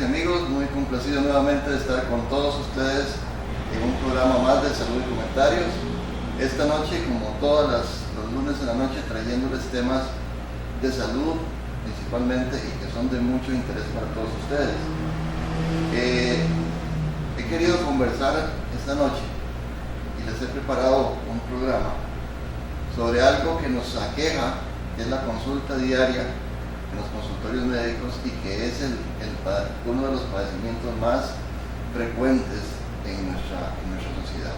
y amigos, muy complacido nuevamente de estar con todos ustedes en un programa más de salud y comentarios. Esta noche, como todos los lunes en la noche, trayéndoles temas de salud principalmente y que son de mucho interés para todos ustedes. He querido conversar esta noche y les he preparado un programa sobre algo que nos aqueja, que es la consulta diaria en los consultorios médicos y que es uno de los padecimientos más frecuentes en nuestra sociedad.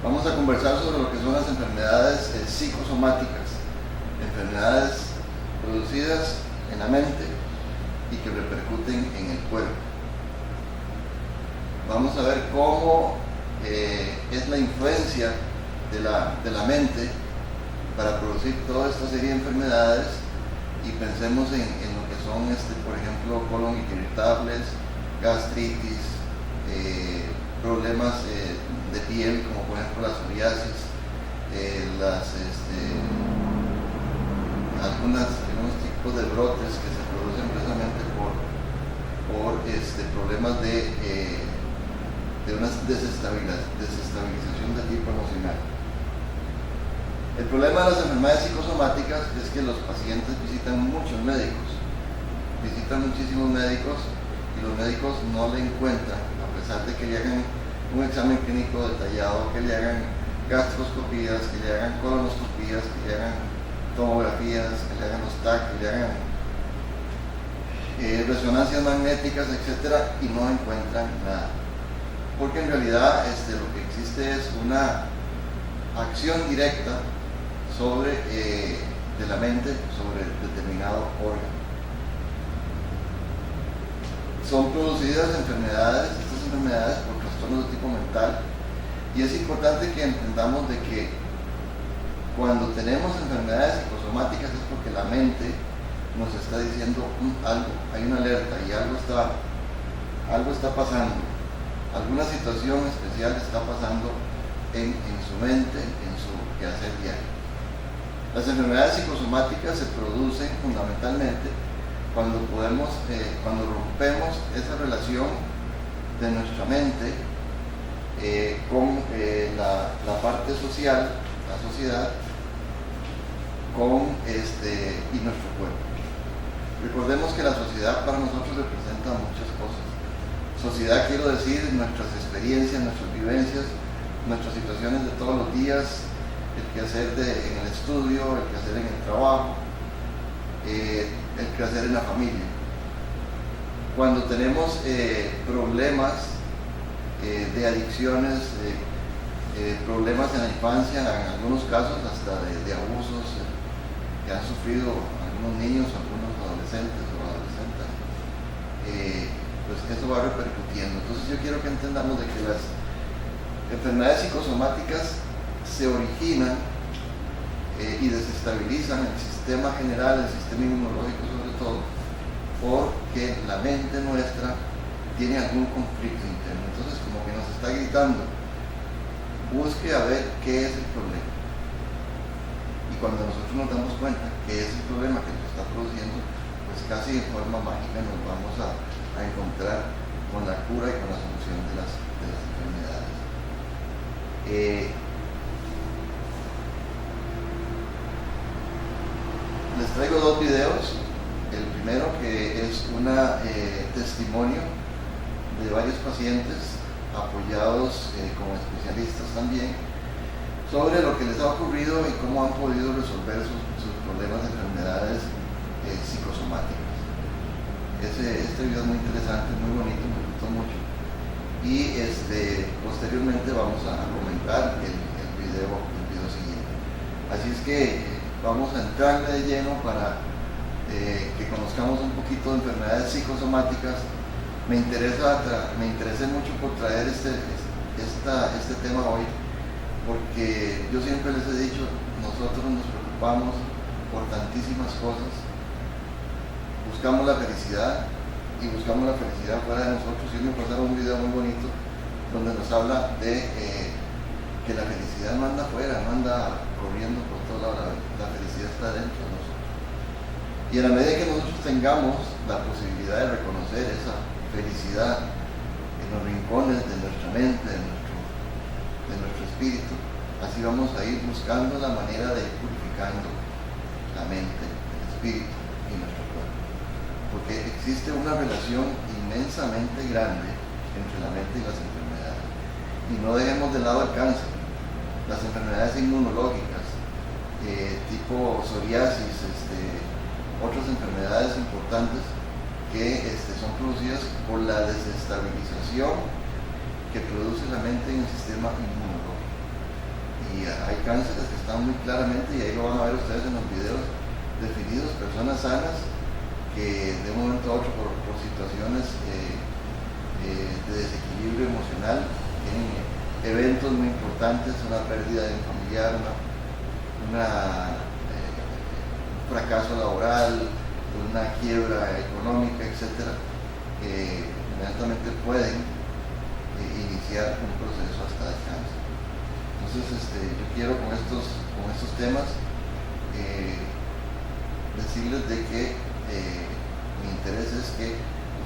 Vamos a conversar sobre lo que son las enfermedades psicosomáticas, enfermedades producidas en la mente y que repercuten en el cuerpo. Vamos a ver cómo es la influencia de la mente para producir toda esta serie de enfermedades, y pensemos en lo que son, por ejemplo, colon irritables, gastritis, problemas de piel, como por ejemplo la psoriasis, algunos tipos de brotes que se producen precisamente por problemas de una desestabilización de tipo emocional. El problema de las enfermedades psicosomáticas es que los pacientes visitan muchos médicos, visitan muchísimos médicos, y los médicos no le encuentran, a pesar de que le hagan un examen clínico detallado, que le hagan gastroscopías, que le hagan colonoscopías, que le hagan tomografías, que le hagan los TAC, que le hagan resonancias magnéticas, etcétera, y no encuentran nada. Porque en realidad lo que existe es una acción directa de la mente sobre determinado órgano. Son producidas estas enfermedades por trastornos de tipo mental, y es importante que entendamos de que cuando tenemos enfermedades psicosomáticas es porque la mente nos está diciendo algo, hay una alerta y algo está pasando, alguna situación especial está pasando en su mente, en su quehacer diario. Las enfermedades psicosomáticas se producen fundamentalmente cuando rompemos esa relación de nuestra mente con la parte social, la sociedad, y nuestro cuerpo. Recordemos que la sociedad para nosotros representa muchas cosas. Sociedad, quiero decir, nuestras experiencias, nuestras vivencias, nuestras situaciones de todos los días, el quehacer en el estudio, el quehacer en el trabajo, el quehacer en la familia. Cuando tenemos problemas de adicciones, problemas en la infancia, en algunos casos hasta de abusos que han sufrido algunos niños, algunos adolescentes o adolescentes, pues eso va repercutiendo. Entonces yo quiero que entendamos de que las enfermedades psicosomáticas se originan y desestabilizan el sistema general, el sistema inmunológico sobre todo, porque la mente nuestra tiene algún conflicto interno. Entonces como que nos está gritando, busque a ver qué es el problema. Y cuando nosotros nos damos cuenta que es el problema que nos está produciendo, pues casi de forma mágica nos vamos a encontrar con la cura y con la solución de las enfermedades. Les traigo dos videos. El primero, que es un testimonio de varios pacientes apoyados como especialistas también, sobre lo que les ha ocurrido y cómo han podido resolver sus problemas de enfermedades psicosomáticas. Este video es muy interesante, muy bonito, me gustó mucho, y posteriormente vamos a comentar el video siguiente. Así es que vamos a entrarle de lleno para que conozcamos un poquito de enfermedades psicosomáticas. Me interesé mucho por traer este tema hoy, porque yo siempre les he dicho, nosotros nos preocupamos por tantísimas cosas, buscamos la felicidad fuera de nosotros. Y me pasaron un video muy bonito donde nos habla de que la felicidad no anda afuera, no anda corriendo por todos lados, la felicidad está dentro de nosotros. Y a la medida que nosotros tengamos la posibilidad de reconocer esa felicidad en los rincones de nuestra mente, de nuestro espíritu, así vamos a ir buscando la manera de ir purificando la mente, el espíritu y nuestro cuerpo. Porque existe una relación inmensamente grande entre la mente y las enfermedades. Y no dejemos de lado el cáncer, las enfermedades inmunológicas, tipo psoriasis, otras enfermedades importantes que son producidas por la desestabilización que produce la mente en el sistema inmunológico. Y hay cánceres que están muy claramente, y ahí lo van a ver ustedes en los videos definidos, personas sanas que de un momento a otro por situaciones de desequilibrio emocional tienen eventos muy importantes, una pérdida de un familiar, un fracaso laboral, una quiebra económica, etc., inmediatamente pueden iniciar un proceso hasta de cáncer. Entonces, yo quiero con estos temas decirles de que mi interés es que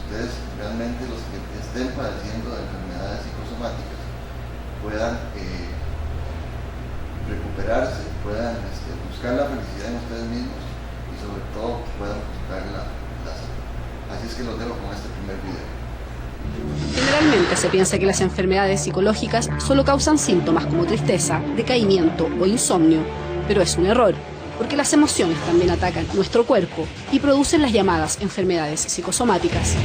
ustedes realmente, los que estén padeciendo de enfermedades psicosomáticas, puedan recuperarse, puedan buscar la felicidad en ustedes mismos y sobre todo puedan buscar la salud. Así es que los dejo con este primer video. Generalmente se piensa que las enfermedades psicológicas solo causan síntomas como tristeza, decaimiento o insomnio, pero es un error, porque las emociones también atacan nuestro cuerpo y producen las llamadas enfermedades psicosomáticas.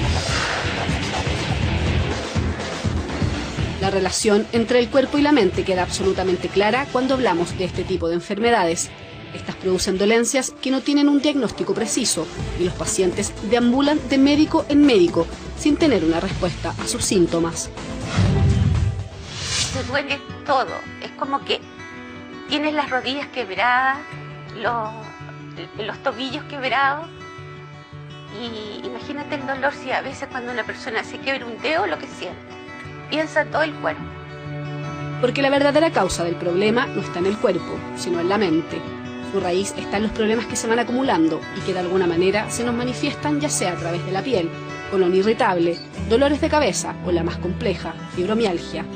La relación entre el cuerpo y la mente queda absolutamente clara cuando hablamos de este tipo de enfermedades. Estas producen dolencias que no tienen un diagnóstico preciso y los pacientes deambulan de médico en médico sin tener una respuesta a sus síntomas. Te duele todo, es como que tienes las rodillas quebradas, los tobillos quebrados, y imagínate el dolor si a veces cuando una persona se quiebra un dedo lo que siente, piensa todo el cuerpo. Porque la verdadera causa del problema no está en el cuerpo, sino en la mente. Su raíz está en los problemas que se van acumulando y que de alguna manera se nos manifiestan ya sea a través de la piel, colon irritable, dolores de cabeza o la más compleja, fibromialgia.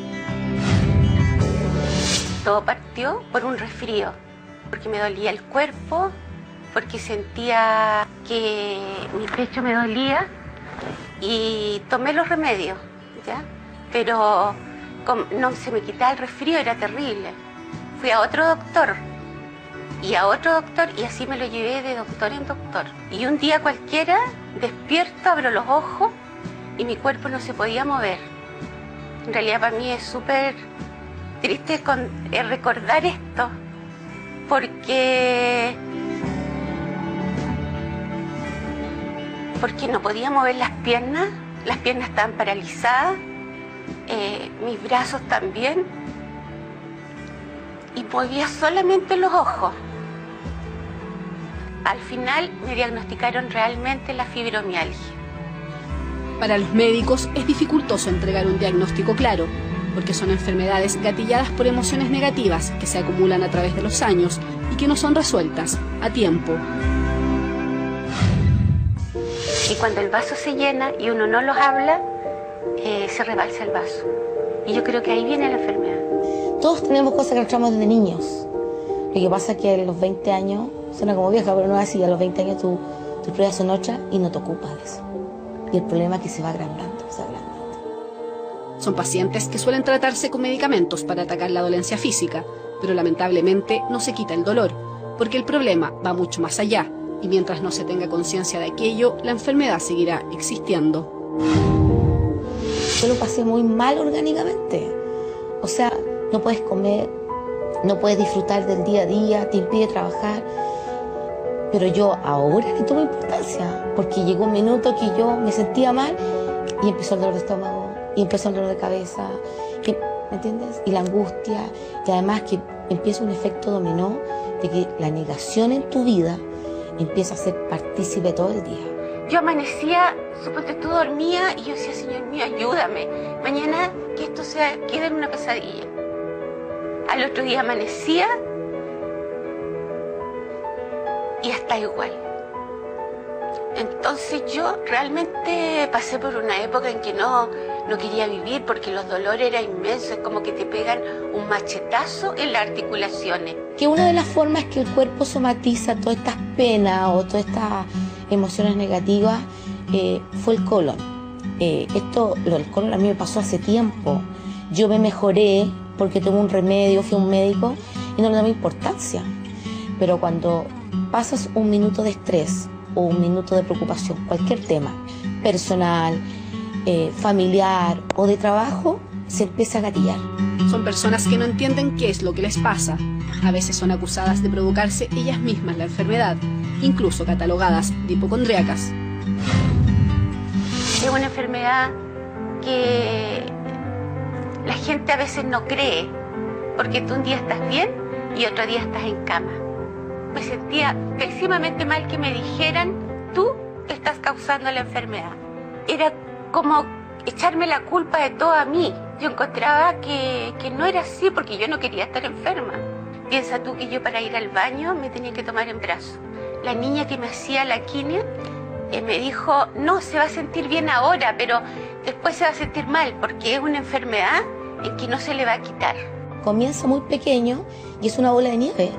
Todo partió por un resfrío, porque me dolía el cuerpo, porque sentía que mi pecho me dolía y tomé los remedios, ¿ya? Pero no se me quitaba el resfrío, era terrible. Fui a otro doctor y a otro doctor y así me lo llevé de doctor en doctor. Y un día cualquiera, despierto, abro los ojos y mi cuerpo no se podía mover. En realidad para mí es súper triste recordar esto, porque no podía mover las piernas estaban paralizadas, mis brazos también, y movía solamente los ojos. Al final me diagnosticaron realmente la fibromialgia. Para los médicos es dificultoso entregar un diagnóstico claro, porque son enfermedades gatilladas por emociones negativas que se acumulan a través de los años y que no son resueltas a tiempo. Y cuando el vaso se llena y uno no los habla, se rebalsa el vaso. Y yo creo que ahí viene la enfermedad. Todos tenemos cosas que nos traemos desde niños. Lo que pasa es que a los 20 años, suena como vieja, pero no es así, a los 20 años tus pruebas son otras y no te ocupas de eso. Y el problema es que se va agrandando, se agranda. Son pacientes que suelen tratarse con medicamentos para atacar la dolencia física, pero lamentablemente no se quita el dolor, porque el problema va mucho más allá, y mientras no se tenga conciencia de aquello, la enfermedad seguirá existiendo. Yo lo pasé muy mal orgánicamente. O sea, no puedes comer, no puedes disfrutar del día a día, te impide trabajar. Pero yo ahora le tomo importancia, porque llegó un minuto que yo me sentía mal y empezó el dolor de estómago, y empezó el dolor de cabeza, ¿me entiendes? Y la angustia, y además que empieza un efecto dominó de que la negación en tu vida empieza a ser partícipe todo el día. Yo amanecía, suponte tú dormía y yo decía, Señor mío, ayúdame. Mañana que esto quede en una pesadilla. Al otro día amanecía y está igual. Entonces yo realmente pasé por una época en que no quería vivir porque los dolores eran inmensos, como que te pegan un machetazo en las articulaciones. Que una de las formas que el cuerpo somatiza todas estas penas o todas estas emociones negativas fue el colon. Lo del colon a mí me pasó hace tiempo. Yo me mejoré porque tomé un remedio, fui a un médico y no le daba importancia. Pero cuando pasas un minuto de estrés o un minuto de preocupación, cualquier tema, personal, familiar o de trabajo, se empieza a gatillar. Son personas que no entienden qué es lo que les pasa. A veces son acusadas de provocarse ellas mismas la enfermedad, incluso catalogadas de hipocondríacas. Es una enfermedad que la gente a veces no cree, porque tú un día estás bien y otro día estás en cama. Me sentía pésimamente mal que me dijeran, tú estás causando la enfermedad. Era como echarme la culpa de todo a mí. Yo encontraba que no era así porque yo no quería estar enferma. Piensa tú que yo para ir al baño me tenía que tomar en brazos. La niña que me hacía la quimio me dijo, no, se va a sentir bien ahora, pero después se va a sentir mal porque es una enfermedad en que no se le va a quitar. Comienza muy pequeño y es una bola de nieve.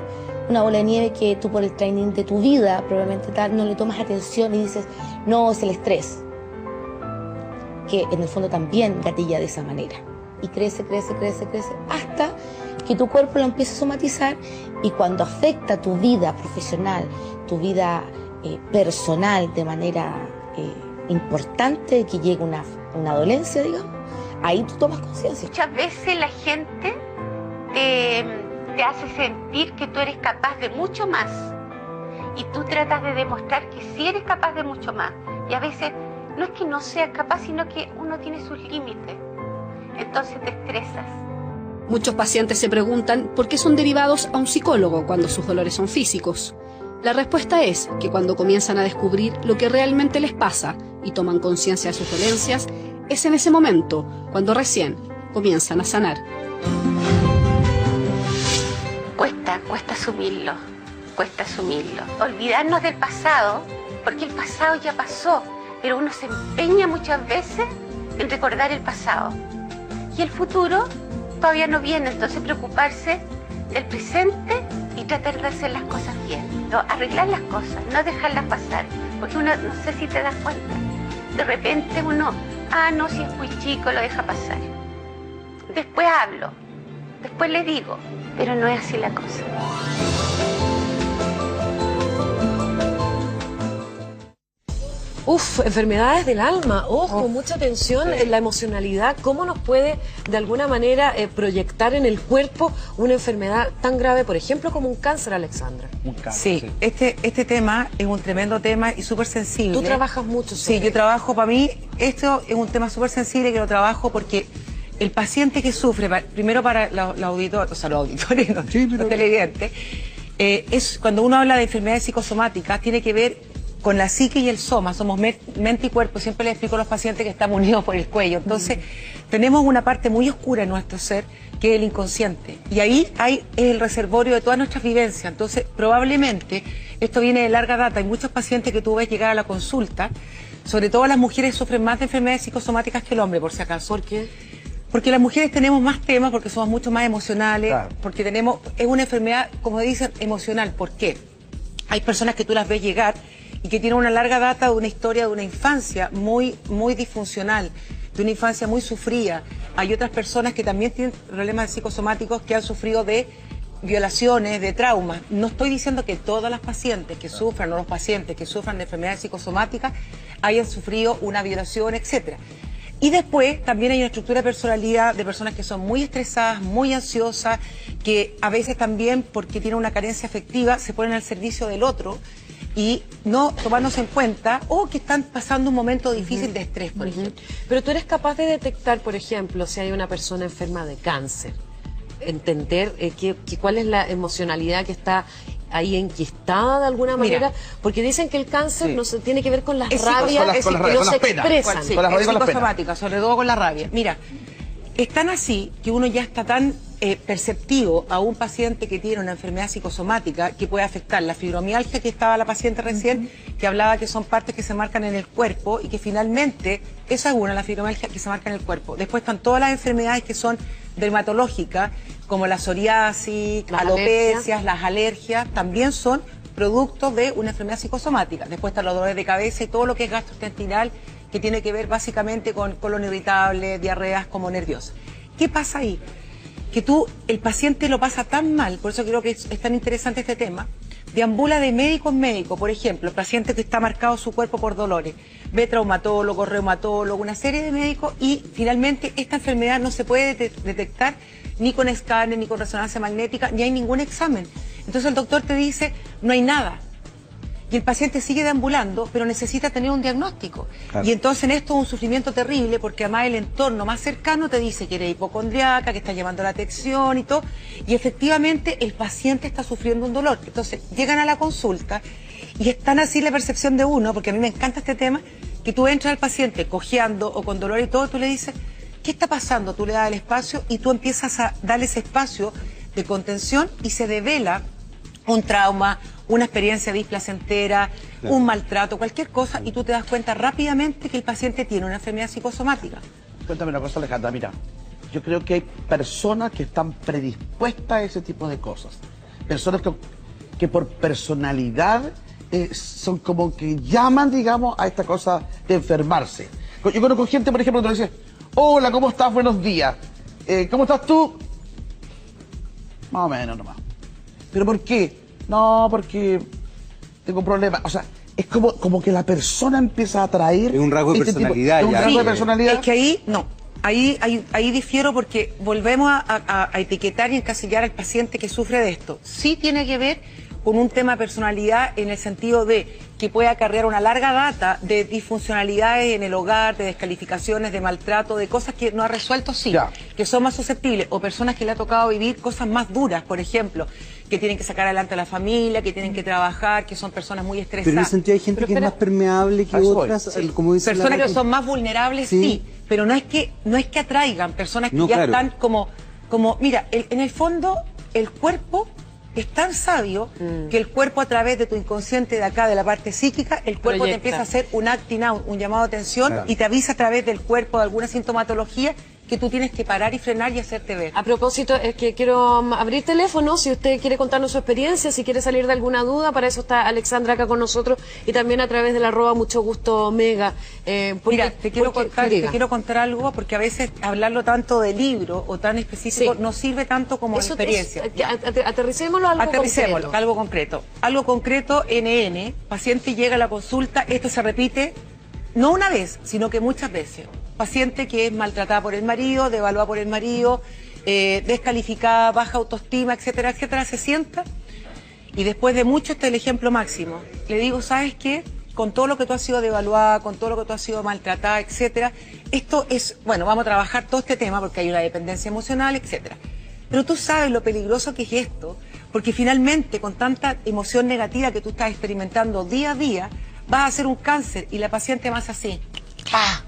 Una bola de nieve que tú por el training de tu vida, probablemente tal, no le tomas atención y dices, no, es el estrés. Que en el fondo también gatilla de esa manera. Y crece, hasta que tu cuerpo lo empieza a somatizar y cuando afecta tu vida profesional, tu vida personal de manera importante, que llega una dolencia, digamos, ahí tú tomas conciencia. Muchas veces la gente te hace sentir que tú eres capaz de mucho más y tú tratas de demostrar que sí eres capaz de mucho más. Y a veces no es que no seas capaz, sino que uno tiene sus límites. Entonces te estresas. Muchos pacientes se preguntan por qué son derivados a un psicólogo cuando sus dolores son físicos. La respuesta es que cuando comienzan a descubrir lo que realmente les pasa y toman conciencia de sus dolencias, es en ese momento cuando recién comienzan a sanar. Cuesta asumirlo. Olvidarnos del pasado, porque el pasado ya pasó, pero uno se empeña muchas veces en recordar el pasado. Y el futuro todavía no viene, entonces preocuparse del presente y tratar de hacer las cosas bien. Arreglar las cosas, no dejarlas pasar, porque uno, no sé si te das cuenta, de repente uno, no, si es muy chico, lo deja pasar. Después hablo, después le digo, pero no es así la cosa. Enfermedades del alma, mucha atención en la emocionalidad, cómo nos puede de alguna manera proyectar en el cuerpo una enfermedad tan grave, por ejemplo, como un cáncer, Alexandra. Un cáncer, sí. Este tema es un tremendo tema y súper sensible. Tú trabajas mucho sobre yo trabajo, para mí, esto es un tema súper sensible que lo trabajo porque el paciente que sufre, primero para los auditores, o sea, los auditores, los televidentes, es cuando uno habla de enfermedades psicosomáticas, tiene que ver con la psique y el soma, somos mente y cuerpo. Siempre les explico a los pacientes que estamos unidos por el cuello. Entonces, tenemos una parte muy oscura en nuestro ser, que es el inconsciente. Y ahí es el reservorio de todas nuestras vivencias. Entonces, probablemente, esto viene de larga data. Hay muchos pacientes que tú ves llegar a la consulta, sobre todo las mujeres sufren más de enfermedades psicosomáticas que el hombre, por si acaso. ¿Por qué? Porque las mujeres tenemos más temas, porque somos mucho más emocionales, claro. Porque es una enfermedad, como dicen, emocional. ¿Por qué? Hay personas que tú las ves llegar y que tienen una larga data de una historia de una infancia muy, muy disfuncional, de una infancia muy sufrida. Hay otras personas que también tienen problemas psicosomáticos que han sufrido de violaciones, de traumas. No estoy diciendo que todas las pacientes que sufran o los pacientes que sufran de enfermedades psicosomáticas hayan sufrido una violación, etcétera. Y después también hay una estructura de personalidad de personas que son muy estresadas, muy ansiosas, que a veces también, porque tienen una carencia afectiva, se ponen al servicio del otro y no tomándose en cuenta o que están pasando un momento difícil de estrés, por ejemplo. Pero tú eres capaz de detectar, por ejemplo, si hay una persona enferma de cáncer, entender cuál es la emocionalidad que está ahí enquistada de alguna manera, porque dicen que el cáncer no se tiene que ver con las rabias, que no se expresan. Es psicosomática, sobre todo con la rabia. Mira, es tan así que uno ya está tan perceptivo a un paciente que tiene una enfermedad psicosomática que puede afectar la fibromialgia que estaba la paciente recién, que hablaba que son partes que se marcan en el cuerpo y que finalmente, esa es una, la fibromialgia que se marca en el cuerpo. Después están todas las enfermedades que son dermatológicas, como la psoriasis, alopecias, las alergias, también son productos de una enfermedad psicosomática. Después están los dolores de cabeza y todo lo que es gastrointestinal, que tiene que ver básicamente con colon irritable, diarreas como nerviosas. ¿Qué pasa ahí? Que el paciente lo pasa tan mal, por eso creo que es tan interesante este tema, deambula de médico en médico. Por ejemplo, el paciente que está marcado su cuerpo por dolores, ve traumatólogo, reumatólogo, una serie de médicos, y finalmente esta enfermedad no se puede detectar ni con escáner, ni con resonancia magnética, ni hay ningún examen. Entonces el doctor te dice, no hay nada. Y el paciente sigue deambulando, pero necesita tener un diagnóstico. Claro. Y entonces en esto es un sufrimiento terrible, porque además el entorno más cercano te dice que eres hipocondriaca, que estás llamando la atención y todo, y efectivamente el paciente está sufriendo un dolor. Entonces llegan a la consulta y es tan así la percepción de uno, porque a mí me encanta este tema, que tú entras al paciente cojeando o con dolor y todo, tú le dices, ¿qué está pasando? Tú le das el espacio y tú empiezas a darle ese espacio de contención y se devela un trauma, una experiencia displacentera, claro, un maltrato, cualquier cosa, y tú te das cuenta rápidamente que el paciente tiene una enfermedad psicosomática. Cuéntame una cosa, Alejandra, mira, yo creo que hay personas que están predispuestas a ese tipo de cosas. Personas que por personalidad son como que llaman, digamos, a esta cosa de enfermarse. Yo conozco gente, por ejemplo, que le dice, hola, ¿cómo estás? Buenos días. ¿Cómo estás tú? Más o menos nomás. ¿Pero por qué? No, porque tengo un problema. O sea, es como que la persona empieza a atraer... Es un rasgo de personalidad. Es un rasgo de personalidad. Es que ahí, no. Ahí difiero, porque volvemos a etiquetar y encasillar al paciente que sufre de esto. Sí tiene que ver con un tema de personalidad, en el sentido de que puede acarrear una larga data de disfuncionalidades en el hogar, de descalificaciones, de maltrato, de cosas que no ha resuelto, sí, ya, que son más susceptibles, o personas que le ha tocado vivir cosas más duras, por ejemplo, que tienen que sacar adelante a la familia, que tienen que trabajar, que son personas muy estresadas. Pero en ese sentido hay gente que es más permeable que otras, sí, como dice personas que son más vulnerables, sí, pero no es que atraigan personas que ya están como mira, en el fondo el cuerpo es tan sabio que el cuerpo, a través de tu inconsciente de acá, de la parte psíquica, el cuerpo te empieza a hacer un acting out, un llamado de atención, claro, y te avisa a través del cuerpo de alguna sintomatología que tú tienes que parar y frenar y hacerte ver. A propósito, es que quiero abrir teléfono, si usted quiere contarnos su experiencia, si quiere salir de alguna duda, para eso está Alexandra acá con nosotros, y también a través de la @muchogusto_mega. Mira, te quiero contar algo, porque a veces hablarlo tanto de libro o tan específico no sirve tanto como experiencia. Aterricémoslo a algo concreto. Algo concreto, NN, paciente llega a la consulta, esto se repite no una vez, sino que muchas veces. Paciente que es maltratada por el marido, devaluada por el marido, descalificada, baja autoestima, etcétera, etcétera, se sienta, y después de mucho, este es el ejemplo máximo. Le digo, ¿sabes qué? Con todo lo que tú has sido devaluada, con todo lo que tú has sido maltratada, etcétera, esto es, bueno, vamos a trabajar todo este tema porque hay una dependencia emocional, etcétera. Pero tú sabes lo peligroso que es esto, porque finalmente, con tanta emoción negativa que tú estás experimentando día a día, vas a hacer un cáncer, y la paciente más así, ¡pah!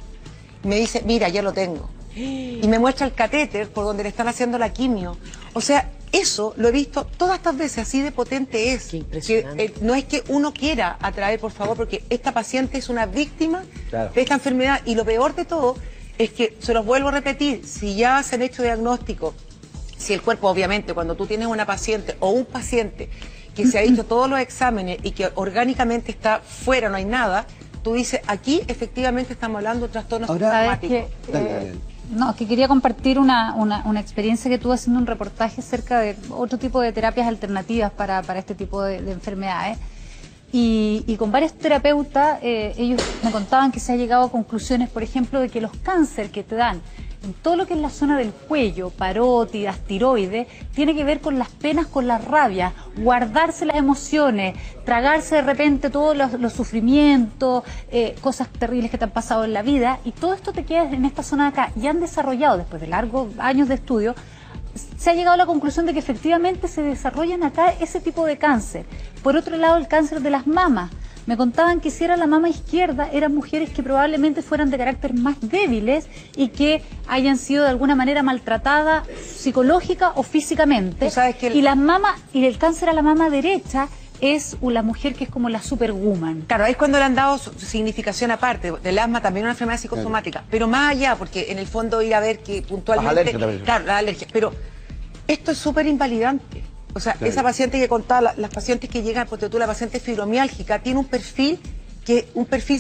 Me dice, mira, ya lo tengo. Y me muestra el catéter por donde le están haciendo la quimio. O sea, eso lo he visto todas estas veces, así de potente es. Qué impresionante. Que, no es que uno quiera atraer, por favor, porque esta paciente es una víctima de esta enfermedad. Y lo peor de todo es que, se los vuelvo a repetir, si ya se han hecho diagnósticos, si el cuerpo, obviamente, cuando tú tienes una paciente o un paciente que se ha hecho todos los exámenes y que orgánicamente está fuera, no hay nada, tú dices, aquí efectivamente estamos hablando de un trastorno psicosomático. Que quería compartir una experiencia que tuve haciendo un reportaje acerca de otro tipo de terapias alternativas para este tipo de enfermedades. Y con varios terapeutas, ellos me contaban que se ha llegado a conclusiones, por ejemplo, de que los cánceres que te dan en todo lo que es la zona del cuello, parótidas, tiroides, tiene que ver con las penas, con la rabia, guardarse las emociones, tragarse de repente todos los sufrimientos, cosas terribles que te han pasado en la vida, y todo esto te queda en esta zona de acá. Y han desarrollado, después de largos años de estudio, se ha llegado a la conclusión de que efectivamente se desarrollan acá ese tipo de cáncer. Por otro lado, el cáncer de las mamas, me contaban que si era la mama izquierda, eran mujeres que probablemente fueran de carácter más débiles y que hayan sido de alguna manera maltratadas psicológica o físicamente. Y la mama, y el cáncer a la mama derecha es la mujer que es como la superwoman. Claro, ahí es cuando le han dado su significación aparte. Del asma también una enfermedad psicosomática. Pero más allá, porque en el fondo ir a ver que puntualmente... Las alergias también. Claro, las alergias. Pero esto es súper invalidante. O sea, esa paciente que contaba, las pacientes que llegan, porque tú, la paciente fibromiálgica, tiene un perfil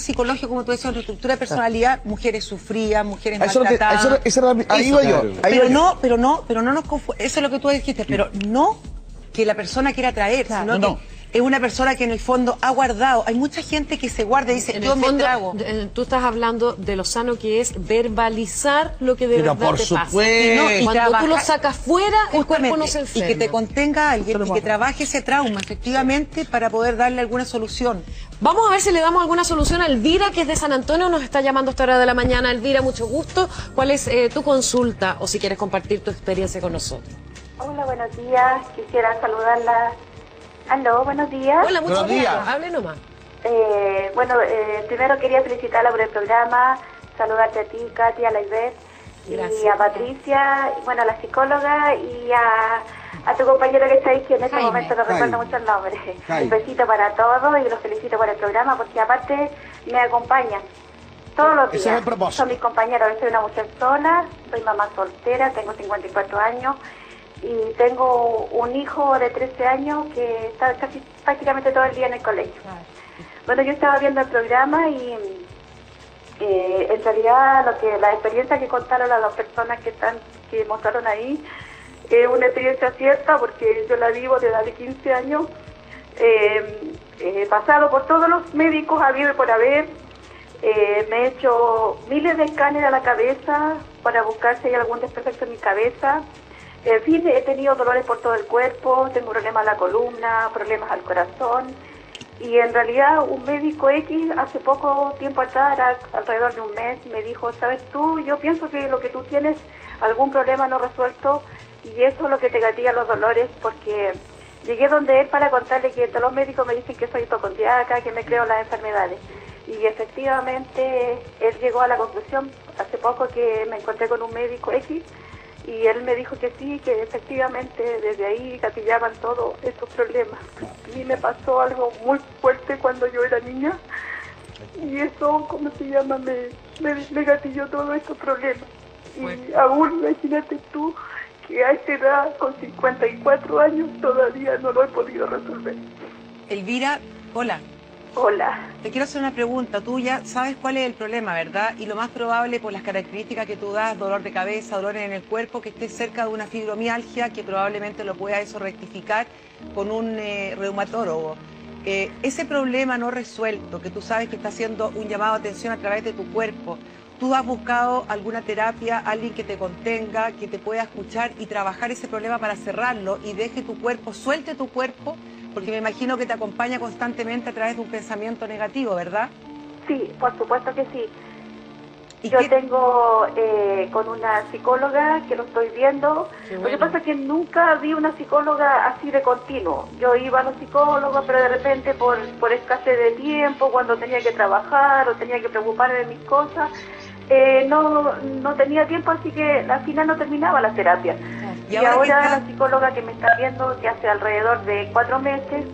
psicológico, como tú decías, una estructura de personalidad, mujeres sufridas, mujeres maltratadas. Ahí iba yo. Pero no nos confundamos. Eso es lo que tú dijiste, pero no que la persona quiera traer, sino que es una persona que en el fondo ha guardado. Hay mucha gente que se guarda y dice, yo me trago. Tú estás hablando de lo sano que es verbalizar lo que de verdad te pasa. Y cuando tú lo sacas fuera, el cuerpo no se enferma. Y que te contenga alguien y que trabaje ese trauma, efectivamente, para poder darle alguna solución. Vamos a ver si le damos alguna solución a Elvira, que es de San Antonio, nos está llamando a esta hora de la mañana. Elvira, mucho gusto. ¿Cuál es tu consulta o si quieres compartir tu experiencia con nosotros? Hola, buenos días. Quisiera saludarla. Aló, buenos días. Hola, muchos días. Hable nomás. Primero quería felicitarla por el programa, saludarte a ti, Katy, a la Ivette, y a Patricia, bueno, a la psicóloga y a tu compañero que está ahí, que en este momento no recuerdo mucho el nombre. Un besito para todos y los felicito por el programa, porque aparte me acompañan todos los días. Ese es el propósito. Son mis compañeros. Soy una mujer sola, soy mamá soltera, tengo 54 años. Y tengo un hijo de 13 años que está casi prácticamente todo el día en el colegio. Bueno, yo estaba viendo el programa y en realidad la experiencia que contaron las dos personas que mostraron ahí es una experiencia cierta, porque yo la vivo desde hace 15 años. He pasado por todos los médicos habido y por haber. Me he hecho miles de escáneres a la cabeza para buscar si hay algún desperfecto en mi cabeza. En fin, he tenido dolores por todo el cuerpo, tengo problemas a la columna, problemas al corazón. Y en realidad un médico X hace poco tiempo atrás, alrededor de un mes, me dijo, ¿sabes tú? Yo pienso que lo que tú tienes, algún problema no resuelto, y eso es lo que te gatilla los dolores, porque llegué donde él para contarle que todos los médicos me dicen que soy hipocondriaca, que me creo las enfermedades. Y efectivamente él llegó a la conclusión hace poco que me encontré con un médico X, y él me dijo que sí, que efectivamente desde ahí gatillaban todos estos problemas. A mí me pasó algo muy fuerte cuando yo era niña, y eso, ¿cómo se llama? Me gatilló todos estos problemas. Y aún, imagínate tú, que a esta edad, con 54 años, todavía no lo he podido resolver. Elvira, hola. Hola. Te quiero hacer una pregunta. Tú ya sabes cuál es el problema, ¿verdad? Y lo más probable, por las características que tú das, dolor de cabeza, dolores en el cuerpo, que estés cerca de una fibromialgia, que probablemente lo pueda eso rectificar con un reumatólogo. Ese problema no resuelto, que tú sabes que está haciendo un llamado de atención a través de tu cuerpo, ¿tú has buscado alguna terapia, alguien que te contenga, que te pueda escuchar y trabajar ese problema para cerrarlo y deje tu cuerpo, suelte tu cuerpo? Porque me imagino que te acompaña constantemente a través de un pensamiento negativo, ¿verdad? Sí, por supuesto que sí. Yo tengo con una psicóloga que lo estoy viendo. Bueno. Lo que pasa es que nunca vi una psicóloga así de continuo. Yo iba a los psicólogos, pero de repente por escasez de tiempo, cuando tenía que trabajar o tenía que preocuparme de mis cosas, no tenía tiempo, así que al final no terminaba la terapia. Y ahora la psicóloga que me está viendo, que hace alrededor de 4 meses,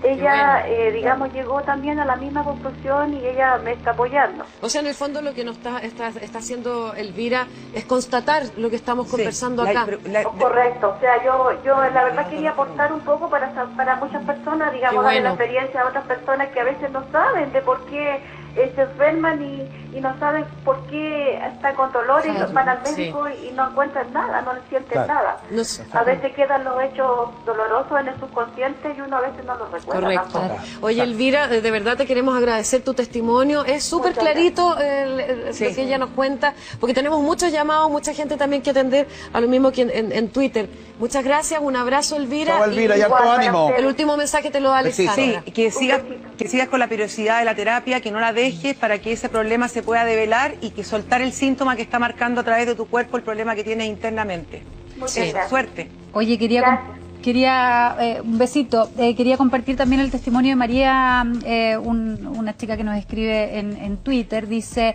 ella, digamos, llegó también a la misma conclusión y ella me está apoyando. O sea, en el fondo lo que nos está haciendo Elvira es constatar lo que estamos conversando acá. Correcto, o sea, yo la verdad quería aportar un poco para muchas personas, digamos, darle la experiencia a otras personas que a veces no saben de por qué se enferman y no saben por qué están con dolores, van al médico y no encuentran nada, no sienten nada. A veces quedan los hechos dolorosos en el subconsciente y uno a veces no los recuerda. Correcto. Oye, Elvira, de verdad te queremos agradecer tu testimonio. Es súper clarito lo que ella nos cuenta, porque tenemos muchos llamados, mucha gente también que atender, a lo mismo que en Twitter. Muchas gracias, un abrazo, Elvira. Chao, Elvira, ya todo ánimo. El último mensaje te lo da Alexandra. Sí, que sigas con la periodicidad de la terapia, que no la dejes para que ese problema se pueda develar y que soltar el síntoma que está marcando a través de tu cuerpo el problema que tienes internamente. Muchas gracias. Suerte. Oye, un besito. Quería compartir también el testimonio de María, una chica que nos escribe en Twitter. Dice,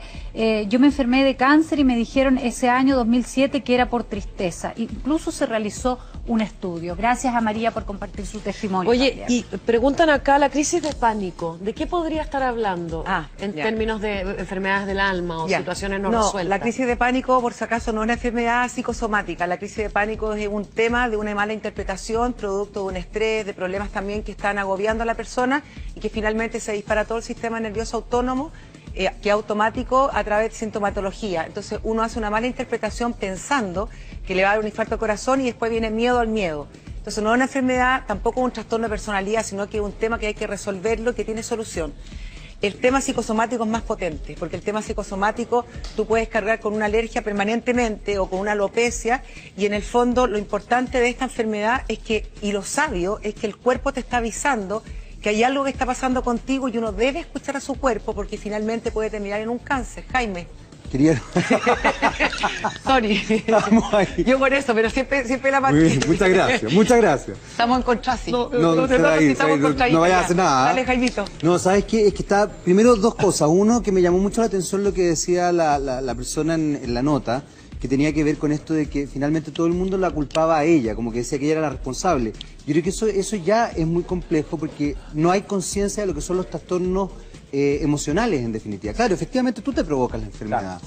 yo me enfermé de cáncer y me dijeron ese año 2007 que era por tristeza. Incluso se realizó un estudio. Gracias a María por compartir su testimonio. Oye, también. y preguntan acá la crisis de pánico. ¿De qué podría estar hablando en términos de enfermedades del alma o situaciones no resueltas? La crisis de pánico, por si acaso, no es una enfermedad psicosomática. La crisis de pánico es un tema de una mala interpretación, producto de un estrés, de problemas también que están agobiando a la persona y que finalmente se dispara todo el sistema nervioso autónomo, que es automático a través de sintomatología. Entonces uno hace una mala interpretación pensando que le va a dar un infarto al corazón y después viene miedo al miedo. Entonces no es una enfermedad, tampoco un trastorno de personalidad, sino que es un tema que hay que resolverlo, que tiene solución. El tema psicosomático es más potente, porque el tema psicosomático tú puedes cargar con una alergia permanentemente o con una alopecia, y en el fondo lo importante de esta enfermedad es que, y lo sabio, es que el cuerpo te está avisando que hay algo que está pasando contigo y uno debe escuchar a su cuerpo porque finalmente puede terminar en un cáncer. Jaime. Quería... Sorry. Estamos ahí. Yo por eso, pero siempre la partida. Muchas gracias, muchas gracias. Estamos en contraste. No vayas a hacer nada. Dale, Jaimito. No, ¿sabes qué? Es que está, primero dos cosas. Uno, que me llamó mucho la atención lo que decía la persona en la nota, que tenía que ver con esto de que finalmente todo el mundo la culpaba a ella, como que decía que ella era la responsable. Yo creo que eso ya es muy complejo porque no hay conciencia de lo que son los trastornos emocionales, en definitiva. Claro, efectivamente tú te provocas la enfermedad. Claro.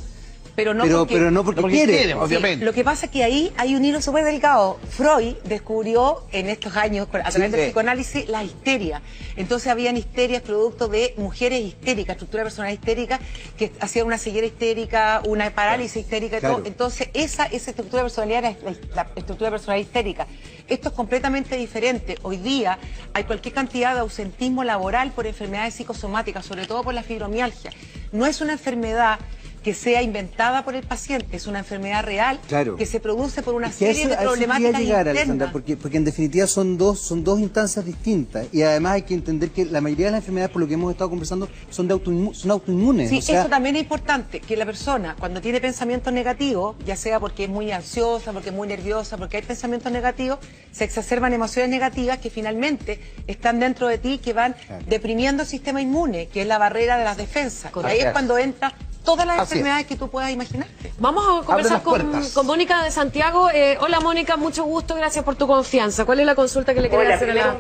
Pero no porque quieres, obviamente. Lo que pasa es que ahí hay un hilo súper delgado. Freud descubrió en estos años, a través del psicoanálisis, la histeria. Entonces habían histerias producto de mujeres histéricas, estructura personal histérica, que hacían una ceguera histérica, una parálisis histérica y todo. Entonces esa estructura de personalidad era la estructura de personalidad histérica. Esto es completamente diferente. Hoy día hay cualquier cantidad de ausentismo laboral por enfermedades psicosomáticas, sobre todo por la fibromialgia. No es una enfermedad que sea inventada por el paciente, es una enfermedad real que se produce por una serie de problemáticas internas. Porque en definitiva son dos instancias distintas y además hay que entender que la mayoría de las enfermedades, por lo que hemos estado conversando, son autoinmunes. Sí, eso también es importante, que la persona cuando tiene pensamientos negativos, ya sea porque es muy ansiosa, porque es muy nerviosa, porque hay pensamientos negativos, se exacerban emociones negativas que finalmente están dentro de ti, que van deprimiendo el sistema inmune, que es la barrera de las defensas. Ahí es cuando entra todas las enfermedades que tú puedas imaginarte. Vamos a conversar con Mónica de Santiago. Hola Mónica, mucho gusto, gracias por tu confianza. ¿Cuál es la consulta que le quería hacer a la...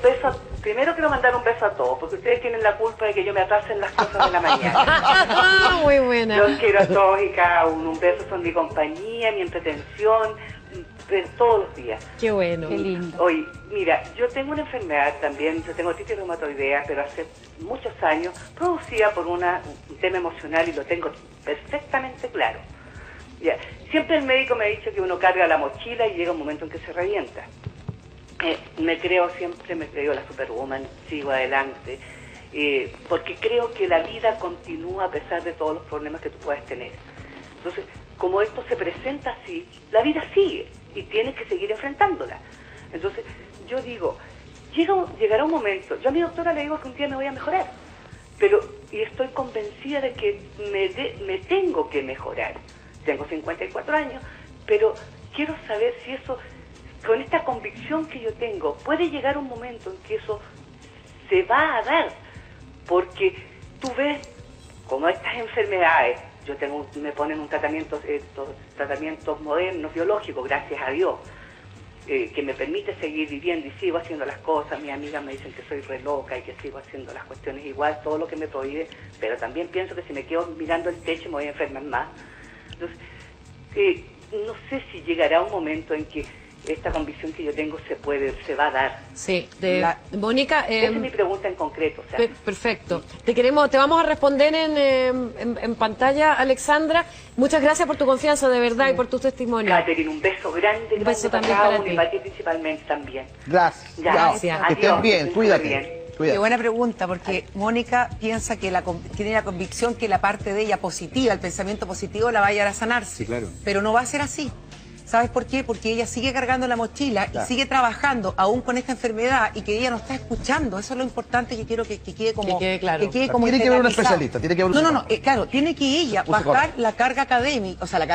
Primero quiero mandar un beso a todos, porque ustedes tienen la culpa de que yo me atrase en las cosas de la mañana. Muy buena. Los quiero a todos y cada uno. Un beso, son mi compañía, mi entretención, todos los días. Qué bueno. Qué lindo. Oye, mira, yo tengo una enfermedad también, yo tengo artritis reumatoidea, pero hace muchos años, producida por un tema emocional y lo tengo perfectamente claro. Ya. Siempre el médico me ha dicho que uno carga la mochila y llega un momento en que se revienta. Me creo la superwoman, sigo adelante, porque creo que la vida continúa a pesar de todos los problemas que tú puedas tener. Entonces, como esto se presenta así, la vida sigue y tienes que seguir enfrentándola. Entonces, yo digo, llegará un momento, yo a mi doctora le digo que un día me voy a mejorar, y estoy convencida de que me tengo que mejorar. Tengo 54 años, pero quiero saber si eso, con esta convicción que yo tengo, puede llegar un momento en que eso se va a dar, porque tú ves como estas enfermedades, me ponen estos tratamientos modernos, biológicos, gracias a Dios, que me permite seguir viviendo y sigo haciendo las cosas. Mis amigas me dicen que soy re loca y que sigo haciendo las cuestiones igual, todo lo que me prohíbe, pero también pienso que si me quedo mirando el techo me voy a enfermar más. Entonces, no sé si llegará un momento en que esta convicción que yo tengo se va a dar. Sí, Mónica... esa es mi pregunta en concreto. O sea, perfecto. Te vamos a responder en pantalla, Alexandra. Muchas gracias por tu confianza, de verdad, y por tus testimonios. Catherine, un beso grande, un beso también para ti. Y para ti principalmente también. Gracias. Gracias. Que estés bien, cuídate. Qué buena pregunta, porque Mónica piensa que tiene la convicción que la parte de ella positiva, el pensamiento positivo, la va a llevar a sanarse. Sí, claro. Pero no va a ser así. ¿Sabes por qué? Porque ella sigue cargando la mochila y sigue trabajando aún con esta enfermedad y que ella no está escuchando. Eso es lo importante que quiero que quede como... Que quede claro. Tiene que ver un especialista, tiene que ver un... No, claro, tiene que ella bajar la carga académica, o sea, la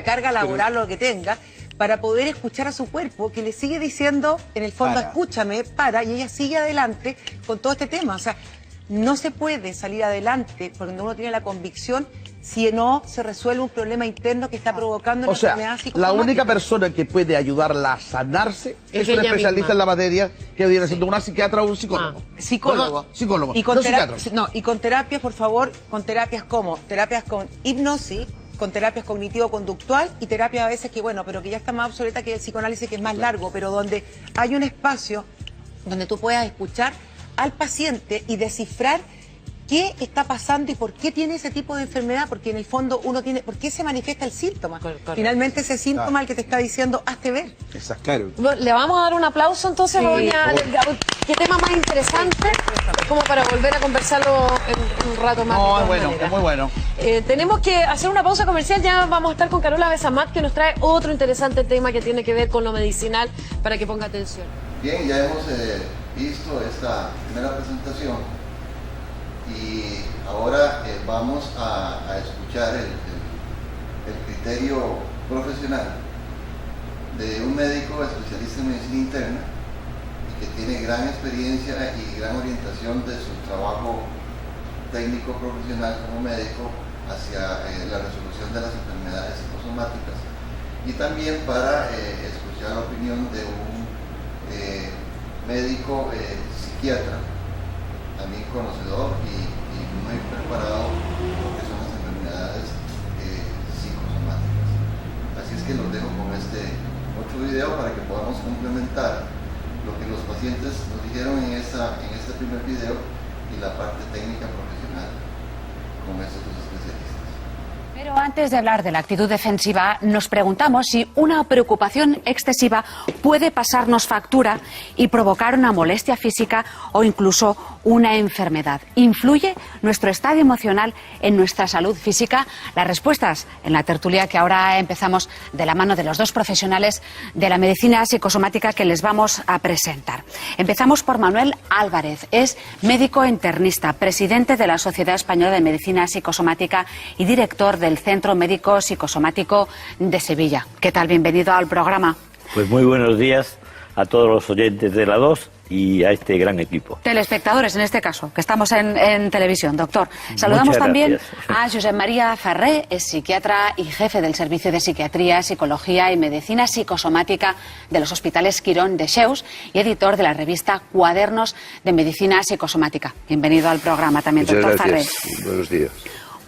carga laboral o lo que tenga, para poder escuchar a su cuerpo, que le sigue diciendo, en el fondo, escúchame, para, y ella sigue adelante con todo este tema. O sea, no se puede salir adelante cuando uno tiene la convicción si no se resuelve un problema interno que está provocando una enfermedad psicosomática. La única persona que puede ayudarla a sanarse es una especialista en la materia, que viene siendo una psiquiatra o un psicólogo. Psicólogo. Psicólogo. Y con terapias, por favor, con terapias como terapias con hipnosis, con terapias cognitivo-conductual y terapias a veces que, bueno, pero que ya está más obsoleta que el psicoanálisis, que es más largo, pero donde hay un espacio donde tú puedas escuchar al paciente y descifrar qué está pasando y por qué tiene ese tipo de enfermedad, porque en el fondo uno tiene, ¿por qué se manifiesta el síntoma? Finalmente ese síntoma el que te está diciendo, hazte ver. Exacto. Claro. Le vamos a dar un aplauso entonces a doña... ¿Qué tema más interesante? Como para volver a conversarlo en un rato más. No, es bueno, es muy bueno. Tenemos que hacer una pausa comercial, ya vamos a estar con Carola Besamat, que nos trae otro interesante tema que tiene que ver con lo medicinal, para que ponga atención. Bien, ya hemos visto esta primera presentación y ahora vamos a escuchar el criterio profesional de un médico especialista en medicina interna y que tiene gran experiencia y gran orientación de su trabajo técnico profesional como médico hacia la resolución de las enfermedades psicosomáticas, y también para escuchar la opinión de un médico psiquiatra, también conocedor y muy preparado en lo que son las enfermedades psicosomáticas. Así es que los dejo con este otro video para que podamos complementar lo que los pacientes nos dijeron en este primer video y la parte técnica profesional con estos dos especialistas. Pero antes de hablar de la actitud defensiva, nos preguntamos si una preocupación excesiva puede pasarnos factura y provocar una molestia física o incluso una enfermedad. ¿Influye nuestro estado emocional en nuestra salud física? Las respuestas en la tertulia que ahora empezamos de la mano de los dos profesionales de la medicina psicosomática que les vamos a presentar. Empezamos por Manuel Álvarez, es médico internista, presidente de la Sociedad Española de Medicina Psicosomática y director del Centro Médico Psicosomático de Sevilla. ¿Qué tal? Bienvenido al programa. Pues muy buenos días a todos los oyentes de la 2 y a este gran equipo. Telespectadores, en este caso, que estamos en televisión, doctor. Saludamos también a Josep María Ferrer, es psiquiatra y jefe del Servicio de Psiquiatría, Psicología y Medicina Psicosomática de los Hospitales Quirón de Cheus y editor de la revista Cuadernos de Medicina Psicosomática. Bienvenido al programa también, doctor Ferrer. Buenos días.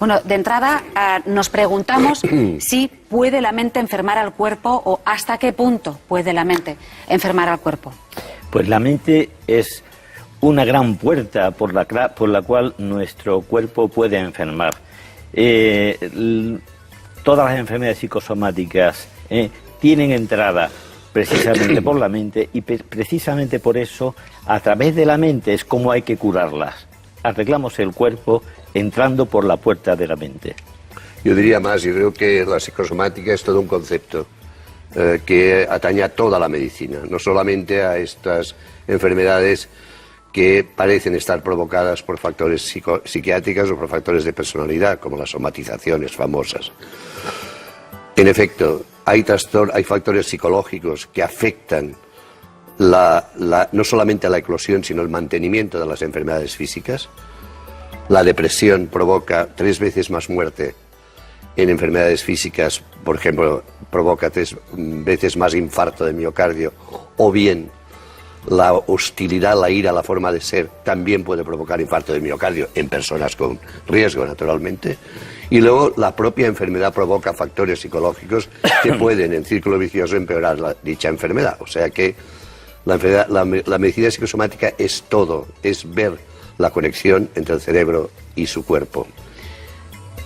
Bueno, de entrada nos preguntamos si puede la mente enfermar al cuerpo o hasta qué punto puede la mente enfermar al cuerpo. Pues la mente es una gran puerta por la cual nuestro cuerpo puede enfermar. Todas las enfermedades psicosomáticas tienen entrada precisamente por la mente y precisamente por eso a través de la mente es como hay que curarlas. Arreglamos el cuerpo entrando por la puerta de la mente. Yo diría más, yo creo que la psicosomática es todo un concepto que atañe a toda la medicina, no solamente a estas enfermedades que parecen estar provocadas por factores psiquiátricos o por factores de personalidad, como las somatizaciones famosas. En efecto, hay factores psicológicos que afectan no solamente a la eclosión, sino el mantenimiento de las enfermedades físicas. La depresión provoca 3 veces más muerte en enfermedades físicas, por ejemplo, provoca 3 veces más infarto de miocardio, o bien la hostilidad, la ira, la forma de ser, también puede provocar infarto de miocardio en personas con riesgo, naturalmente. Y luego la propia enfermedad provoca factores psicológicos que pueden, en círculo vicioso, empeorar dicha enfermedad. O sea que la medicina psicosomática es todo, es ver la conexión entre el cerebro y su cuerpo.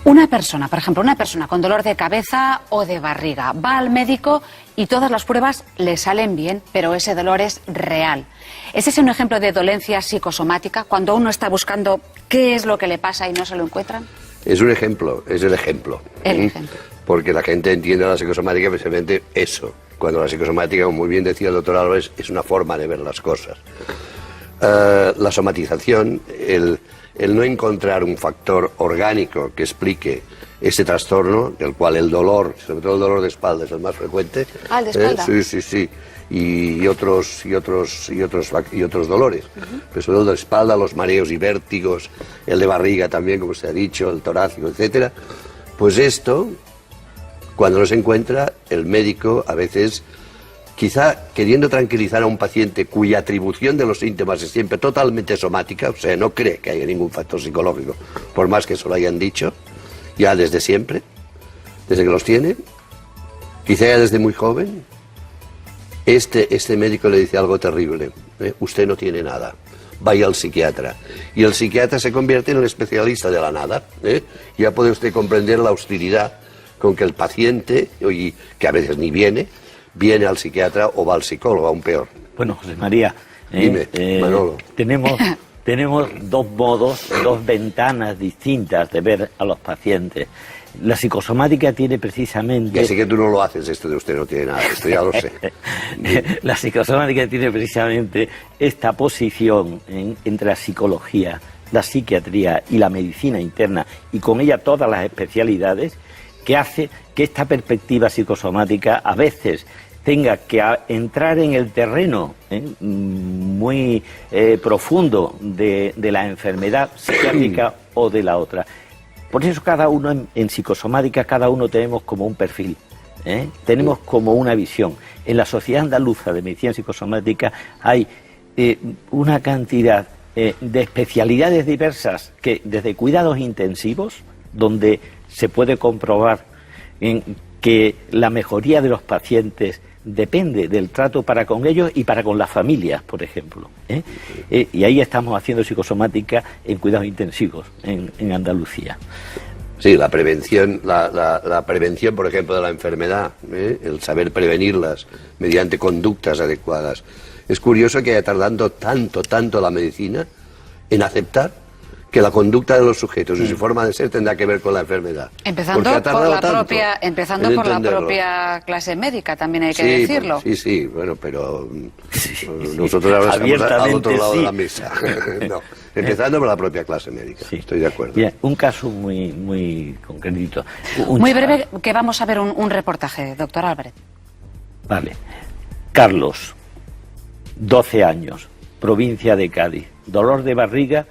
Una persona, por ejemplo, una persona con dolor de cabeza o de barriga, va al médico y todas las pruebas le salen bien, pero ese dolor es real. ¿Es ese un ejemplo de dolencia psicosomática, cuando uno está buscando qué es lo que le pasa y no se lo encuentran? Es un ejemplo, es el ejemplo. El ejemplo. Porque la gente entiende la psicosomática precisamente eso, cuando la psicosomática, como muy bien decía el doctor Álvarez, es una forma de ver las cosas. La somatización, el no encontrar un factor orgánico que explique este trastorno, del cual el dolor, sobre todo el dolor de espalda, es el más frecuente. Ah, el de espalda. Sí. Y otros dolores. Pero sobre todo el de espalda, los mareos y vértigos, el de barriga también, como se ha dicho, el torácico, etcétera. Pues esto, cuando no se encuentra, el médico a veces, quizá queriendo tranquilizar a un paciente cuya atribución de los síntomas es siempre totalmente somática, o sea, no cree que haya ningún factor psicológico, por más que eso lo hayan dicho, ya desde siempre, desde que los tiene, quizá ya desde muy joven, este médico le dice algo terrible, usted no tiene nada, vaya al psiquiatra. Y el psiquiatra se convierte en el especialista de la nada. Ya puede usted comprender la hostilidad con que el paciente, que a veces ni viene al psiquiatra o va al psicólogo, aún peor. Bueno, José María, Dime, Manolo. Tenemos dos modos, dos ventanas distintas de ver a los pacientes. La psicosomática tiene precisamente... Ya sé que tú no lo haces, esto de usted no tiene nada, esto ya lo sé. La psicosomática tiene precisamente esta posición entre la psicología, la psiquiatría y la medicina interna, y con ella todas las especialidades, que hace que esta perspectiva psicosomática a veces tenga que entrar en el terreno muy profundo de la enfermedad psiquiátrica o de la otra. Por eso cada uno en psicosomática, cada uno tenemos como un perfil, tenemos como una visión. En la Sociedad Andaluza de Medicina Psicosomática hay una cantidad de especialidades diversas, que desde cuidados intensivos, donde se puede comprobar que la mejoría de los pacientes depende del trato para con ellos y para con las familias, por ejemplo. Y ahí estamos haciendo psicosomática en cuidados intensivos en Andalucía. Sí, la prevención, la prevención, por ejemplo, de la enfermedad, el saber prevenirlas mediante conductas adecuadas. Es curioso que haya tardado tanto la medicina en aceptar que la conducta de los sujetos y su forma de ser tendrá que ver con la enfermedad. Empezando por la propia clase médica, también hay que decirlo. Sí, bueno, pero nosotros ahora estamos al otro lado de la mesa. No, empezando por la propia clase médica, estoy de acuerdo. Bien, un caso muy concretito. Muy breve, que vamos a ver un reportaje, doctor Álvarez. Vale. Carlos, 12 años, provincia de Cádiz, dolor de barriga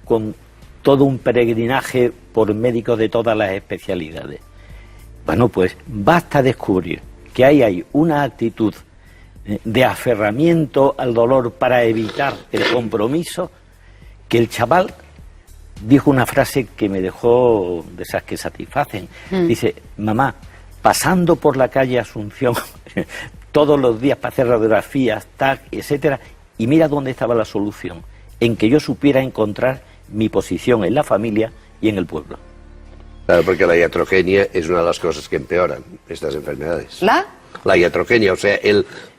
con todo un peregrinaje por médicos de todas las especialidades. Bueno, pues basta descubrir que ahí hay una actitud de aferramiento al dolor para evitar el compromiso, que el chaval dijo una frase que me dejó de esas que satisfacen. Dice, mamá, pasando por la calle Asunción todos los días para hacer radiografías, TAC, etcétera, y mira dónde estaba la solución, en que yo supiera encontrar mi posición en la familia y en el pueblo. Claro, porque la iatrogenia es una de las cosas que empeoran estas enfermedades. La iatrogenia, o sea,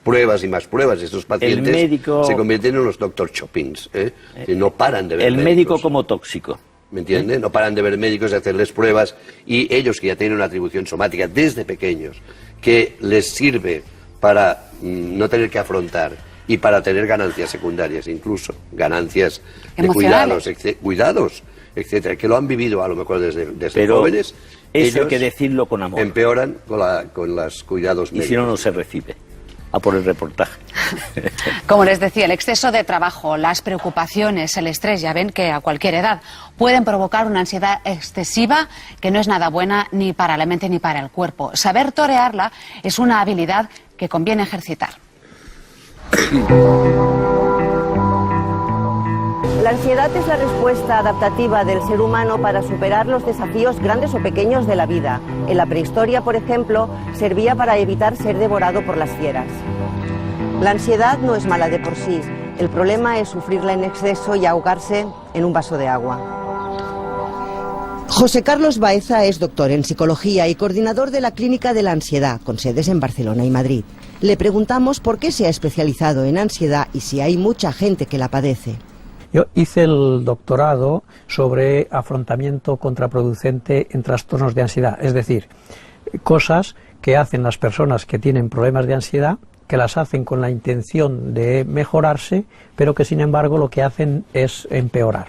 pruebas y más pruebas. Estos pacientes se convierten en unos doctor Chopins, y no paran de ver médicos. Médico como tóxico. ¿Me entienden? No paran de ver médicos y hacerles pruebas, y ellos que ya tienen una atribución somática desde pequeños, que les sirve para no tener que afrontar y para tener ganancias secundarias, incluso ganancias de cuidados, etcétera, que lo han vivido a lo mejor desde jóvenes. Eso hay que decirlo con amor. Empeoran con los cuidados médicos. Y si no, no se recibe. A por el reportaje. Como les decía, el exceso de trabajo, las preocupaciones, el estrés, ya ven que a cualquier edad pueden provocar una ansiedad excesiva que no es nada buena ni para la mente ni para el cuerpo. Saber torearla es una habilidad que conviene ejercitar. La ansiedad es la respuesta adaptativa del ser humano para superar los desafíos grandes o pequeños de la vida. En la prehistoria, por ejemplo, servía para evitar ser devorado por las fieras. La ansiedad no es mala de por sí. El problema es sufrirla en exceso y ahogarse en un vaso de agua. José Carlos Baeza es doctor en psicología y coordinador de la Clínica de la Ansiedad, con sedes en Barcelona y Madrid. Le preguntamos por qué se ha especializado en ansiedad y si hay mucha gente que la padece. Yo hice el doctorado sobre afrontamiento contraproducente en trastornos de ansiedad, es decir, cosas que hacen las personas que tienen problemas de ansiedad que las hacen con la intención de mejorarse, pero que sin embargo lo que hacen es empeorar.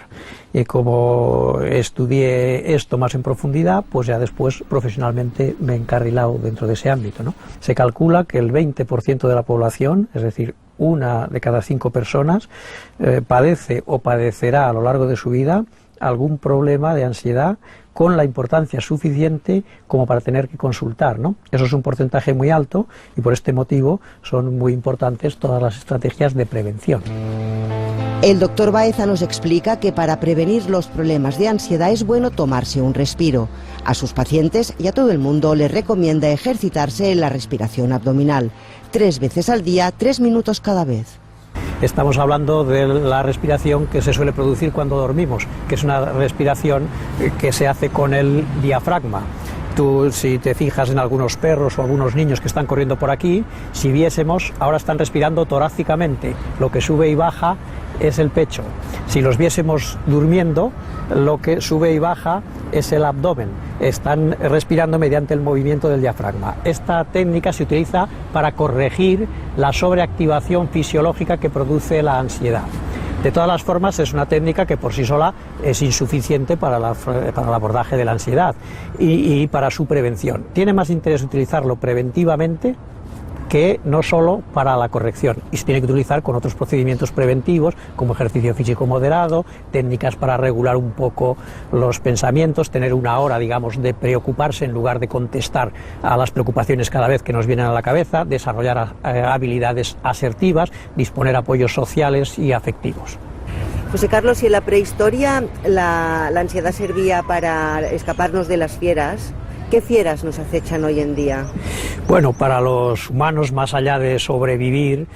Y como estudié esto más en profundidad, pues ya después profesionalmente me he encarrilado dentro de ese ámbito, ¿no? Se calcula que el 20% de la población, es decir, 1 de cada 5 personas, padece o padecerá a lo largo de su vida algún problema de ansiedad con la importancia suficiente como para tener que consultar, ¿no? Eso es un porcentaje muy alto y por este motivo son muy importantes todas las estrategias de prevención. El doctor Baeza nos explica que para prevenir los problemas de ansiedad es bueno tomarse un respiro. A sus pacientes y a todo el mundo les recomienda ejercitarse en la respiración abdominal. 3 veces al día, 3 minutos cada vez. Estamos hablando de la respiración que se suele producir cuando dormimos, que es una respiración que se hace con el diafragma. Tú, si te fijas en algunos perros o algunos niños que están corriendo por aquí, si viésemos, ahora están respirando torácicamente, lo que sube y baja es el pecho. Si los viésemos durmiendo, lo que sube y baja es el abdomen. Están respirando mediante el movimiento del diafragma. Esta técnica se utiliza para corregir la sobreactivación fisiológica que produce la ansiedad. De todas las formas, es una técnica que por sí sola es insuficiente para el abordaje de la ansiedad y para su prevención. Tiene más interés utilizarlo preventivamente que no solo para la corrección, y se tiene que utilizar con otros procedimientos preventivos como ejercicio físico moderado, técnicas para regular un poco los pensamientos, tener una hora, digamos, de preocuparse en lugar de contestar a las preocupaciones cada vez que nos vienen a la cabeza, desarrollar habilidades asertivas, disponer apoyos sociales y afectivos. José Carlos, si en la prehistoria la ansiedad servía para escaparnos de las fieras, ¿qué fieras nos acechan hoy en día? Bueno, para los humanos, más allá de sobrevivir,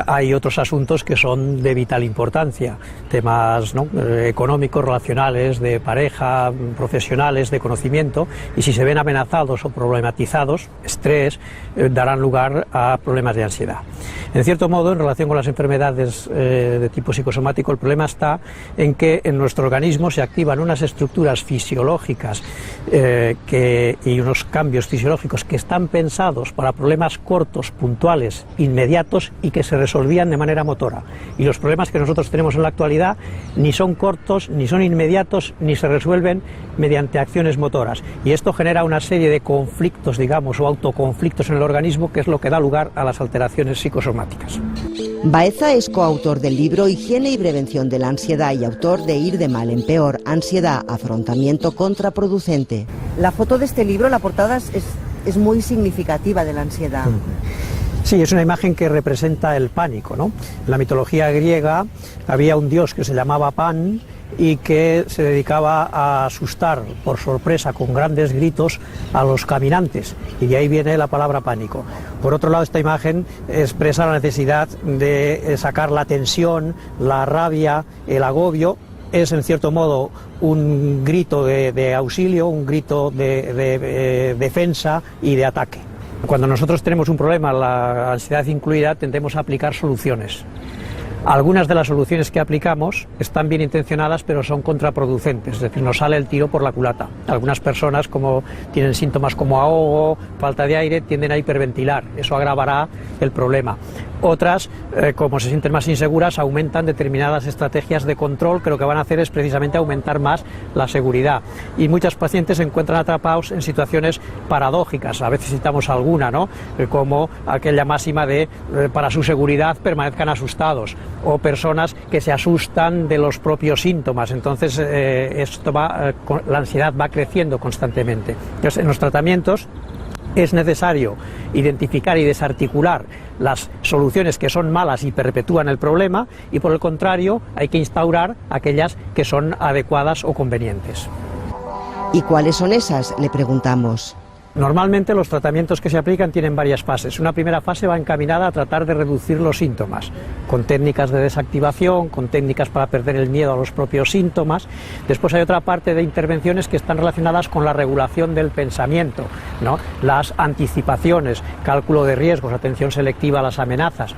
hay otros asuntos que son de vital importancia, temas, ¿no?, económicos, relacionales, de pareja, profesionales, de conocimiento, y si se ven amenazados o problematizados, estrés, darán lugar a problemas de ansiedad. En cierto modo, en relación con las enfermedades de tipo psicosomático, el problema está en que en nuestro organismo se activan unas estructuras fisiológicas y unos cambios fisiológicos que están pensados para problemas cortos, puntuales, inmediatos y que se resolvían de manera motora. Y los problemas que nosotros tenemos en la actualidad ni son cortos, ni son inmediatos, ni se resuelven mediante acciones motoras. Y esto genera una serie de conflictos, digamos, o autoconflictos en el organismo, que es lo que da lugar a las alteraciones psicosomáticas. Baeza es coautor del libro Higiene y prevención de la ansiedad y autor de Ir de mal en peor, ansiedad, afrontamiento contraproducente. La foto de este libro, la portada, es muy significativa de la ansiedad. Sí, es una imagen que representa el pánico, ¿no? En la mitología griega había un dios que se llamaba Pan y que se dedicaba a asustar por sorpresa con grandes gritos a los caminantes, y de ahí viene la palabra pánico. Por otro lado, esta imagen expresa la necesidad de sacar la tensión, la rabia, el agobio. Es en cierto modo un grito de auxilio, un grito de defensa y de ataque. Cuando nosotros tenemos un problema, la ansiedad incluida, tendemos a aplicar soluciones. Algunas de las soluciones que aplicamos están bien intencionadas, pero son contraproducentes, es decir, nos sale el tiro por la culata. Algunas personas, como tienen síntomas como ahogo, falta de aire, tienden a hiperventilar, eso agravará el problema. Otras, como se sienten más inseguras, aumentan determinadas estrategias de control, que lo que van a hacer es precisamente aumentar más la seguridad. Y muchos pacientes se encuentran atrapados en situaciones paradójicas, a veces citamos alguna, ¿no?, como aquella máxima de para su seguridad permanezcan asustados, o personas que se asustan de los propios síntomas. Entonces la ansiedad va creciendo constantemente. Entonces, en los tratamientos es necesario identificar y desarticular las soluciones que son malas y perpetúan el problema, y por el contrario hay que instaurar aquellas que son adecuadas o convenientes. ¿Y cuáles son esas?, le preguntamos. Normalmente los tratamientos que se aplican tienen varias fases. Una primera fase va encaminada a tratar de reducir los síntomas, con técnicas de desactivación, con técnicas para perder el miedo a los propios síntomas. Después hay otra parte de intervenciones que están relacionadas con la regulación del pensamiento, ¿no?, las anticipaciones, cálculo de riesgos, atención selectiva a las amenazas.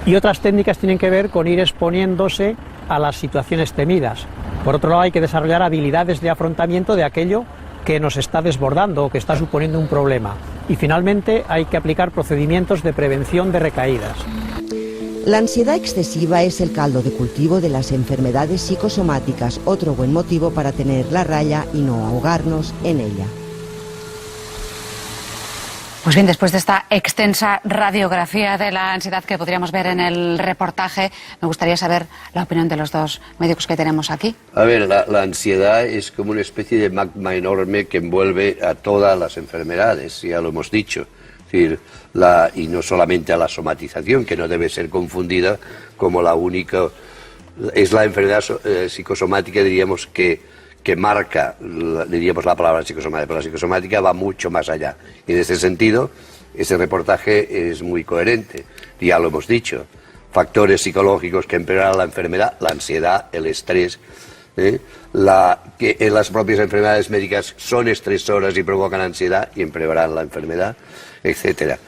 Y otras técnicas tienen que ver con ir exponiéndose a las situaciones temidas. Por otro lado, hay que desarrollar habilidades de afrontamiento de aquello que nos está desbordando o que está suponiendo un problema. Y finalmente hay que aplicar procedimientos de prevención de recaídas. La ansiedad excesiva es el caldo de cultivo de las enfermedades psicosomáticas, otro buen motivo para tener la raya y no ahogarnos en ella. Pues bien, después de esta extensa radiografía de la ansiedad que podríamos ver en el reportaje, me gustaría saber la opinión de los dos médicos que tenemos aquí. A ver, la ansiedad es como una especie de magma enorme que envuelve a todas las enfermedades, ya lo hemos dicho. Es decir, y no solamente a la somatización, que no debe ser confundida como la única... Es la enfermedad psicosomática, diríamos, que marca, diríamos, la palabra psicosomática, pero la psicosomática va mucho más allá. Y en este sentido, este reportaje es muy coherente. Ya lo hemos dicho. Factores psicológicos que empeoran la enfermedad, la ansiedad, el estrés, que en las propias enfermedades médicas son estresoras y provocan ansiedad y empeoran la enfermedad, etcétera.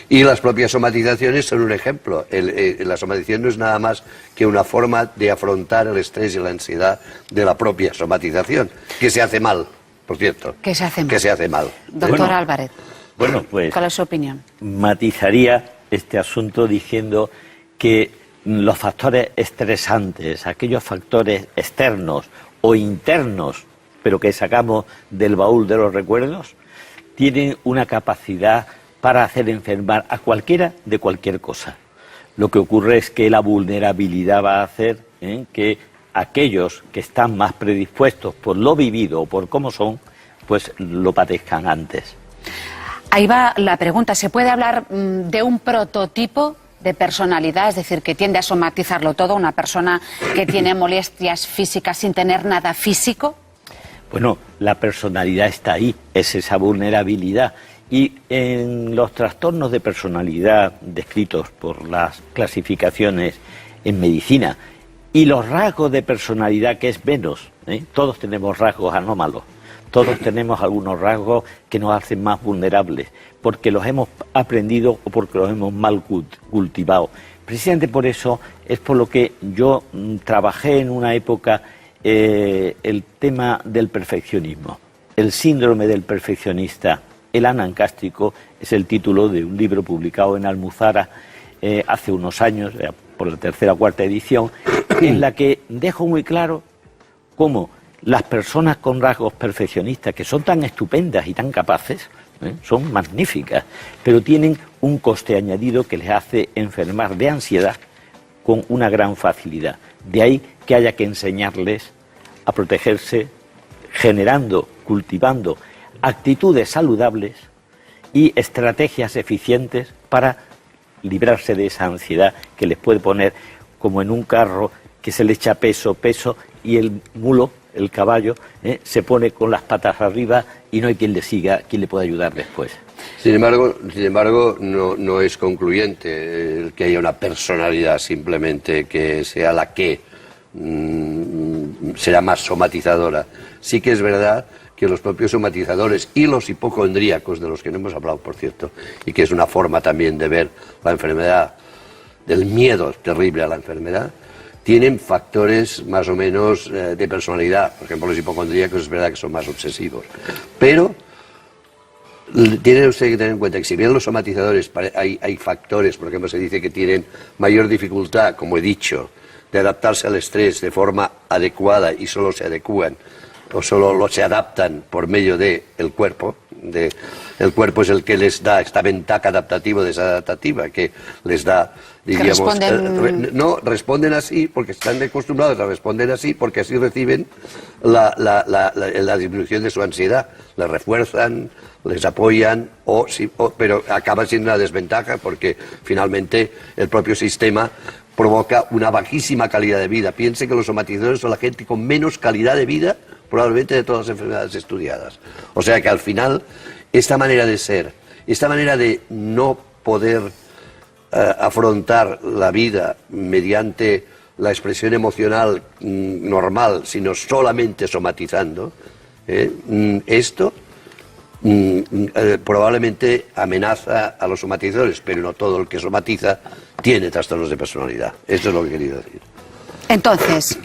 Y las propias somatizaciones son un ejemplo. La somatización no es nada más que una forma de afrontar el estrés y la ansiedad de la propia somatización, que se hace mal, por cierto. Que se hace mal. Que se hace mal. Doctor Álvarez, bueno, pues, ¿cuál es su opinión? Matizaría este asunto diciendo que los factores estresantes, aquellos factores externos o internos, pero que sacamos del baúl de los recuerdos, tienen una capacidad para hacer enfermar a cualquiera de cualquier cosa. Lo que ocurre es que la vulnerabilidad va a hacer que aquellos que están más predispuestos por lo vivido o por cómo son, pues lo padezcan antes. Ahí va la pregunta. ¿Se puede hablar de un prototipo de personalidad? Es decir, que tiende a somatizarlo todo, una persona que tiene molestias físicas sin tener nada físico. Bueno, la personalidad está ahí, es esa vulnerabilidad. Y en los trastornos de personalidad descritos por las clasificaciones en medicina y los rasgos de personalidad que es menos, todos tenemos rasgos anómalos, todos tenemos algunos rasgos que nos hacen más vulnerables, porque los hemos aprendido o porque los hemos mal cultivado. Precisamente por eso es por lo que yo trabajé en una época el tema del perfeccionismo, el síndrome del perfeccionista. El anancástrico es el título de un libro publicado en Almuzara hace unos años, por la tercera o cuarta edición, en la que dejo muy claro cómo las personas con rasgos perfeccionistas, que son tan estupendas y tan capaces, son magníficas, pero tienen un coste añadido que les hace enfermar de ansiedad con una gran facilidad. De ahí que haya que enseñarles a protegerse, generando, cultivando actitudes saludables y estrategias eficientes para librarse de esa ansiedad que les puede poner como en un carro que se le echa peso y el mulo, el caballo, se pone con las patas arriba y no hay quien le siga, quien le pueda ayudar después. Sin embargo, no es concluyente el que haya una personalidad simplemente que sea la que será más somatizadora. Sí que es verdad que los propios somatizadores y los hipocondríacos, de los que no hemos hablado, por cierto, y que es una forma también de ver la enfermedad, del miedo terrible a la enfermedad, tienen factores más o menos de personalidad. Por ejemplo, los hipocondríacos es verdad que son más obsesivos. Pero tiene usted que tener en cuenta que si bien los somatizadores hay factores, por ejemplo, se dice que tienen mayor dificultad, como he dicho, de adaptarse al estrés de forma adecuada y solo se adecúan o solo se adaptan por medio del cuerpo. El cuerpo es el que les da esta ventaja adaptativa desadaptativa, que les da, diríamos, responden así porque están acostumbrados a responder así, porque así reciben la disminución de su ansiedad, les refuerzan, les apoyan, pero acaba siendo una desventaja porque finalmente el propio sistema provoca una bajísima calidad de vida. Piense que los somatizadores son la gente con menos calidad de vida probablemente de todas las enfermedades estudiadas. O sea que al final, esta manera de ser, esta manera de no poder afrontar la vida mediante la expresión emocional normal, sino solamente somatizando, esto probablemente amenaza a los somatizadores, pero no todo el que somatiza tiene trastornos de personalidad. Esto es lo que he querido decir. Entonces,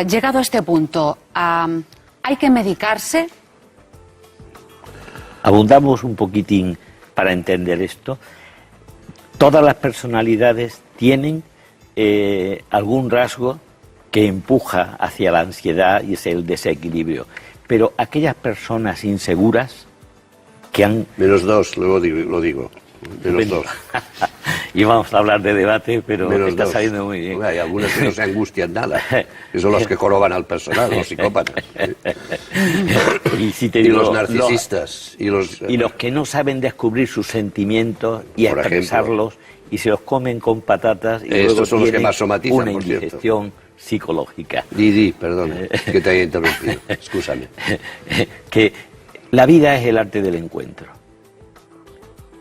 llegado a este punto, ¿hay que medicarse? Abundamos un poquitín para entender esto. Todas las personalidades tienen algún rasgo que empuja hacia la ansiedad y es el desequilibrio. Pero aquellas personas inseguras que han... Menos dos, luego lo digo. Menos dos. Y vamos a hablar de debate, pero menos está dos. saliendo muy bien. Hay algunas que no se angustian nada, que son los que joroban al personal, los psicópatas. Y, si te digo, los narcisistas. Y los que no saben descubrir sus sentimientos y expresarlos, y se los comen con patatas, y luego estos son los que tienen más somatizan, una por cierto. indigestión psicológica. Didi, perdón, que te haya interrumpido, excúsame. Que la vida es el arte del encuentro.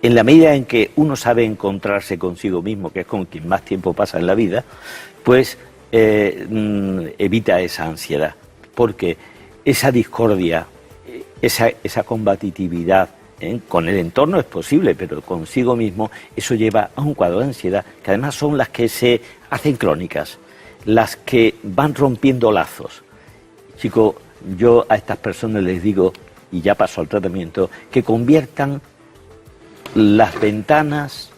En la medida en que uno sabe encontrarse consigo mismo, que es con quien más tiempo pasa en la vida, pues evita esa ansiedad, porque esa discordia, esa combatividad con el entorno es posible, pero consigo mismo, eso lleva a un cuadro de ansiedad, que además son las que se hacen crónicas, las que van rompiendo lazos. Chico, yo a estas personas les digo, y ya paso al tratamiento, que conviertan las ventanas,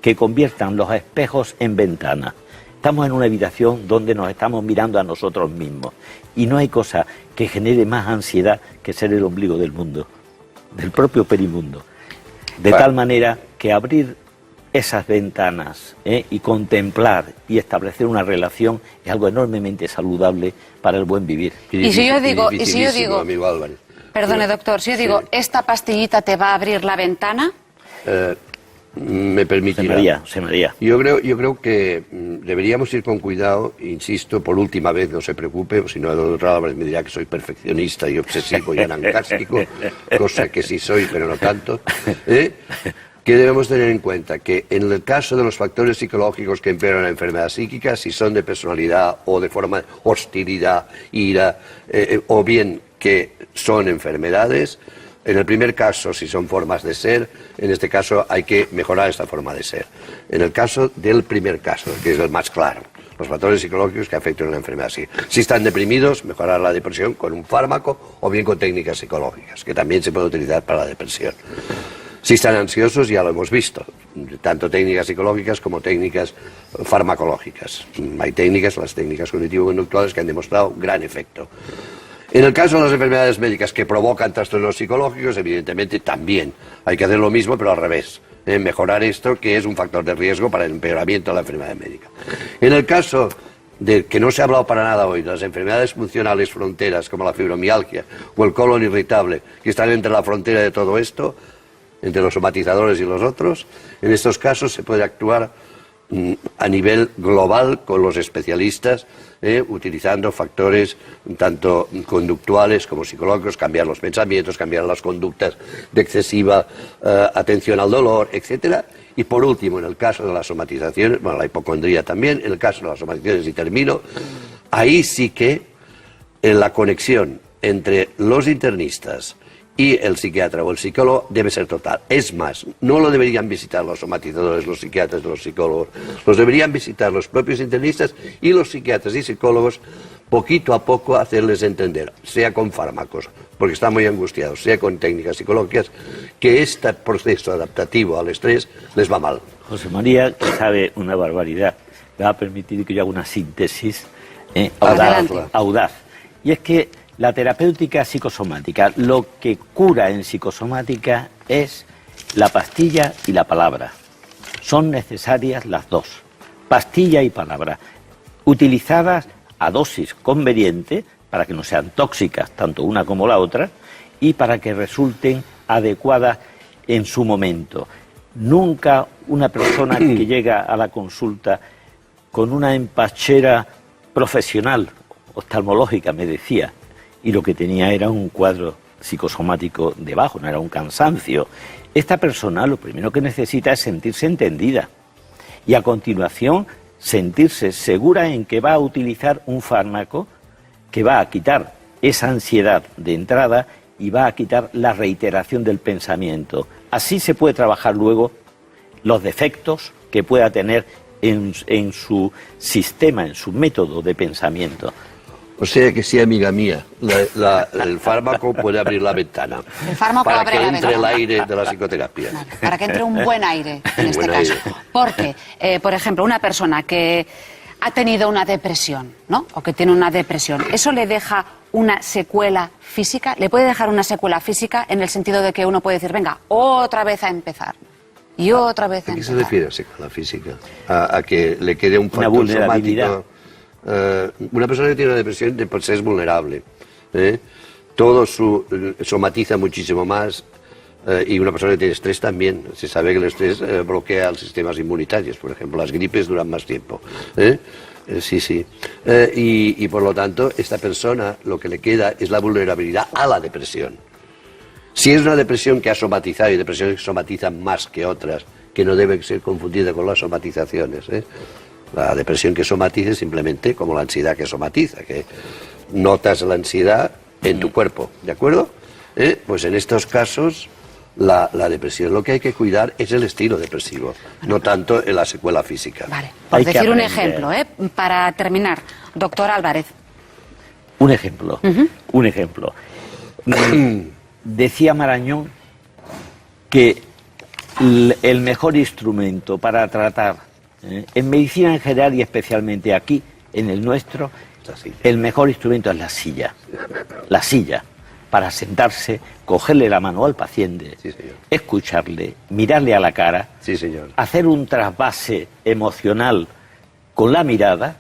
que conviertan los espejos en ventanas. Estamos en una habitación donde nos estamos mirando a nosotros mismos y no hay cosa que genere más ansiedad que ser el ombligo del mundo, del propio perimundo. De tal manera que abrir esas ventanas y contemplar y establecer una relación es algo enormemente saludable para el buen vivir. Y si yo digo, amigo Álvarez. Perdone, doctor, si yo digo, ¿esta pastillita te va a abrir la ventana? Me permitirá. José María. Yo creo que deberíamos ir con cuidado, insisto, por última vez, no se preocupe, si no el doctor Álvarez me dirá que soy perfeccionista y obsesivo y anancástico, cosa que sí soy, pero no tanto, que debemos tener en cuenta que en el caso de los factores psicológicos que empeoran la enfermedad psíquica, si son de personalidad o de forma de hostilidad, ira, o bien que son enfermedades, en el primer caso, si son formas de ser, en este caso hay que mejorar esta forma de ser. En el caso del primer caso, que es el más claro, los factores psicológicos que afectan a una enfermedad así. Si están deprimidos, mejorar la depresión con un fármaco o bien con técnicas psicológicas, que también se puede utilizar para la depresión. Si están ansiosos, ya lo hemos visto, tanto técnicas psicológicas como técnicas farmacológicas. Hay técnicas, las técnicas cognitivo-conductuales, que han demostrado gran efecto. En el caso de las enfermedades médicas que provocan trastornos psicológicos, evidentemente también hay que hacer lo mismo, pero al revés. Mejorar esto, que es un factor de riesgo para el empeoramiento de la enfermedad médica. En el caso de que no se ha hablado para nada hoy, de las enfermedades funcionales fronteras, como la fibromialgia o el colon irritable, que están entre la frontera de todo esto, entre los somatizadores y los otros, en estos casos se puede actuar a nivel global con los especialistas, utilizando factores tanto conductuales como psicológicos, cambiar los pensamientos, cambiar las conductas de excesiva atención al dolor, etcétera. Y por último, en el caso de las somatizaciones, bueno, la hipocondría también, en el caso de las somatizaciones, y termino, ahí sí que la conexión entre los internistas y el psiquiatra o el psicólogo debe ser total. Es más, no lo deberían visitar los somatizadores, los psiquiatras, los psicólogos. Los deberían visitar los propios internistas y los psiquiatras y psicólogos, poquito a poco hacerles entender, sea con fármacos, porque están muy angustiados, sea con técnicas psicológicas, que este proceso adaptativo al estrés les va mal. José María, que sabe una barbaridad, me va a permitir que yo haga una síntesis audaz. Y es que la terapéutica psicosomática, lo que cura en psicosomática es la pastilla y la palabra. Son necesarias las dos, pastilla y palabra, utilizadas a dosis conveniente para que no sean tóxicas, tanto una como la otra, y para que resulten adecuadas en su momento. Nunca una persona que llega a la consulta con una empachera profesional, oftalmológica, me decía, y lo que tenía era un cuadro psicosomático debajo, no era un cansancio. Esta persona lo primero que necesita es sentirse entendida y a continuación sentirse segura en que va a utilizar un fármaco que va a quitar esa ansiedad de entrada y va a quitar la reiteración del pensamiento. Así se puede trabajar luego los defectos que pueda tener en su sistema, en su método de pensamiento. O sea que sí, amiga mía, el fármaco puede abrir la ventana. El fármaco para abre que la entre ventana. el aire de la psicoterapia. Vale, para que entre un buen aire en este Buen caso. aire. Porque, por ejemplo, una persona que ha tenido una depresión, ¿no? O que tiene una depresión, ¿eso le deja una secuela física? ¿Le puede dejar una secuela física en el sentido de que uno puede decir, venga, otra vez a empezar? Y otra vez a ¿A qué se empezar. refiere a secuela física? A que le quede un Una factor vulnerabilidad. somático. Una persona que tiene una depresión de por sí es vulnerable. Todo somatiza muchísimo más. Y una persona que tiene estrés también. Se sabe que el estrés bloquea los sistemas inmunitarios. Por ejemplo, las gripes duran más tiempo. Sí, sí. Y por lo tanto, esta persona lo que le queda es la vulnerabilidad a la depresión. Si es una depresión que ha somatizado, y depresiones que somatizan más que otras, que no deben ser confundidas con las somatizaciones. La depresión que somatiza es simplemente como la ansiedad que somatiza, que notas la ansiedad en tu cuerpo, ¿de acuerdo? Pues en estos casos la depresión lo que hay que cuidar es el estilo depresivo, no tanto en la secuela física. Vale, por Hay que decir un aprender. ejemplo, para terminar, doctor Álvarez. Un ejemplo, un ejemplo. Decía Marañón que el mejor instrumento para tratar, en medicina en general y especialmente aquí, en el nuestro, el mejor instrumento es la silla. La silla, para sentarse, cogerle la mano al paciente, escucharle, mirarle a la cara, hacer un trasvase emocional con la mirada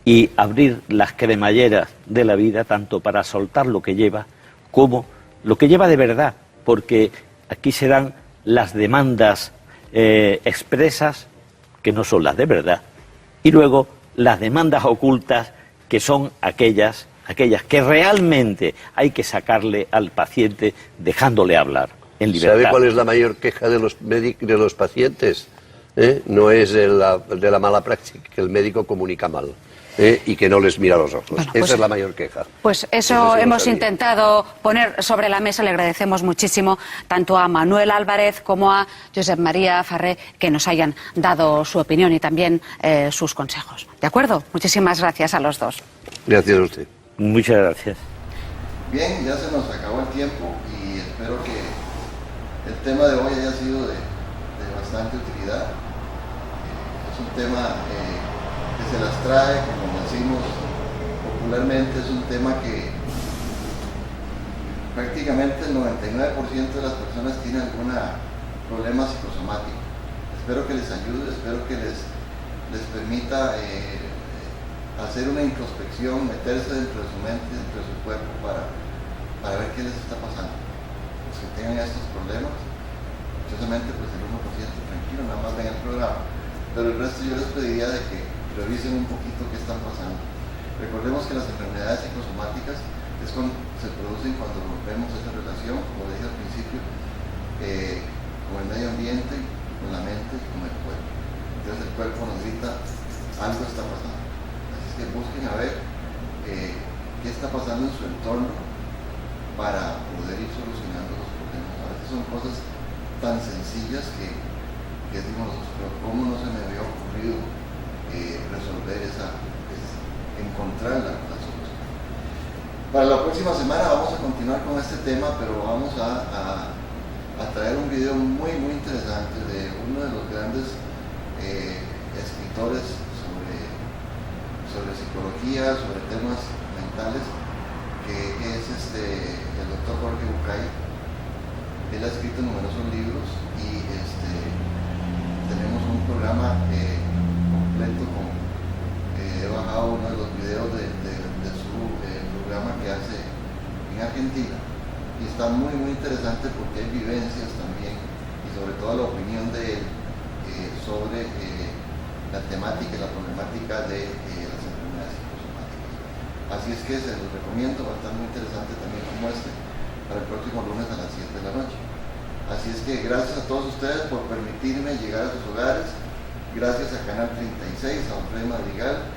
y abrir las cremalleras de la vida, tanto para soltar lo que lleva como lo que lleva de verdad, porque aquí se dan las demandas expresas, que no son las de verdad, y luego las demandas ocultas, que son aquellas que realmente hay que sacarle al paciente dejándole hablar en libertad. ¿Sabe cuál es la mayor queja de los pacientes? No es de la mala práctica, que el médico comunica mal. Y que no les mira a los ojos. Bueno, pues, esa es la mayor queja. Pues eso sí lo hemos sabía. intentado poner sobre la mesa. Le agradecemos muchísimo tanto a Manuel Álvarez como a Josep María Farré que nos hayan dado su opinión y también sus consejos. ¿De acuerdo? Muchísimas gracias a los dos. Gracias a usted. Muchas gracias. Bien, ya se nos acabó el tiempo y espero que el tema de hoy haya sido de bastante utilidad. Es un tema que se las trae, como decimos popularmente, es un tema que prácticamente el 99% de las personas tienen algún problema psicosomático. Espero que les ayude, espero que les permita hacer una introspección, meterse dentro de su mente, dentro de su cuerpo para ver qué les está pasando. Los que tengan estos problemas, dichosamente pues el 1% tranquilo, nada más ven el programa, pero el resto yo les pediría de que revisen un poquito qué están pasando. Recordemos que las enfermedades psicosomáticas es se producen cuando rompemos esa relación, como dije al principio, con el medio ambiente, con la mente y con el cuerpo. Entonces el cuerpo nos grita, algo está pasando. Así es que busquen a ver qué está pasando en su entorno para poder ir solucionando los problemas. A veces son cosas tan sencillas que decimos nosotros, pero ¿cómo no se me había ocurrido resolver encontrar la solución? Para la próxima semana vamos a continuar con este tema, pero vamos a traer un video muy interesante de uno de los grandes escritores sobre psicología, sobre temas mentales, que es el doctor Jorge Bucay. Él ha escrito numerosos libros y tenemos un programa completo he bajado uno de los videos de su programa que hace en Argentina y está muy interesante porque hay vivencias también y sobre todo la opinión de él sobre la temática y la problemática de las enfermedades psicosomáticas. Así es que se los recomiendo, va a estar muy interesante también como para el próximo lunes a las 7 de la noche. Así es que gracias a todos ustedes por permitirme llegar a sus hogares, gracias a Canal 36, a Freddy Madrigal,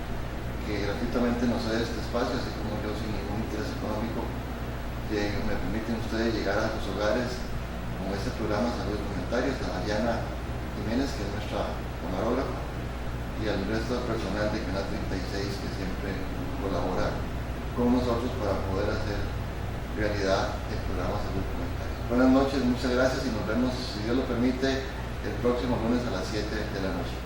que gratuitamente nos cede este espacio, así como yo sin ningún interés económico, que me permiten ustedes llegar a sus hogares con este programa Salud y Comentarios, a Dayana Jiménez, que es nuestra camarógrafa, y al resto del personal de Canal 36 que siempre colabora con nosotros para poder hacer realidad el programa Salud Comunitaria. Buenas noches, muchas gracias y nos vemos, si Dios lo permite, el próximo lunes a las 7 de la noche.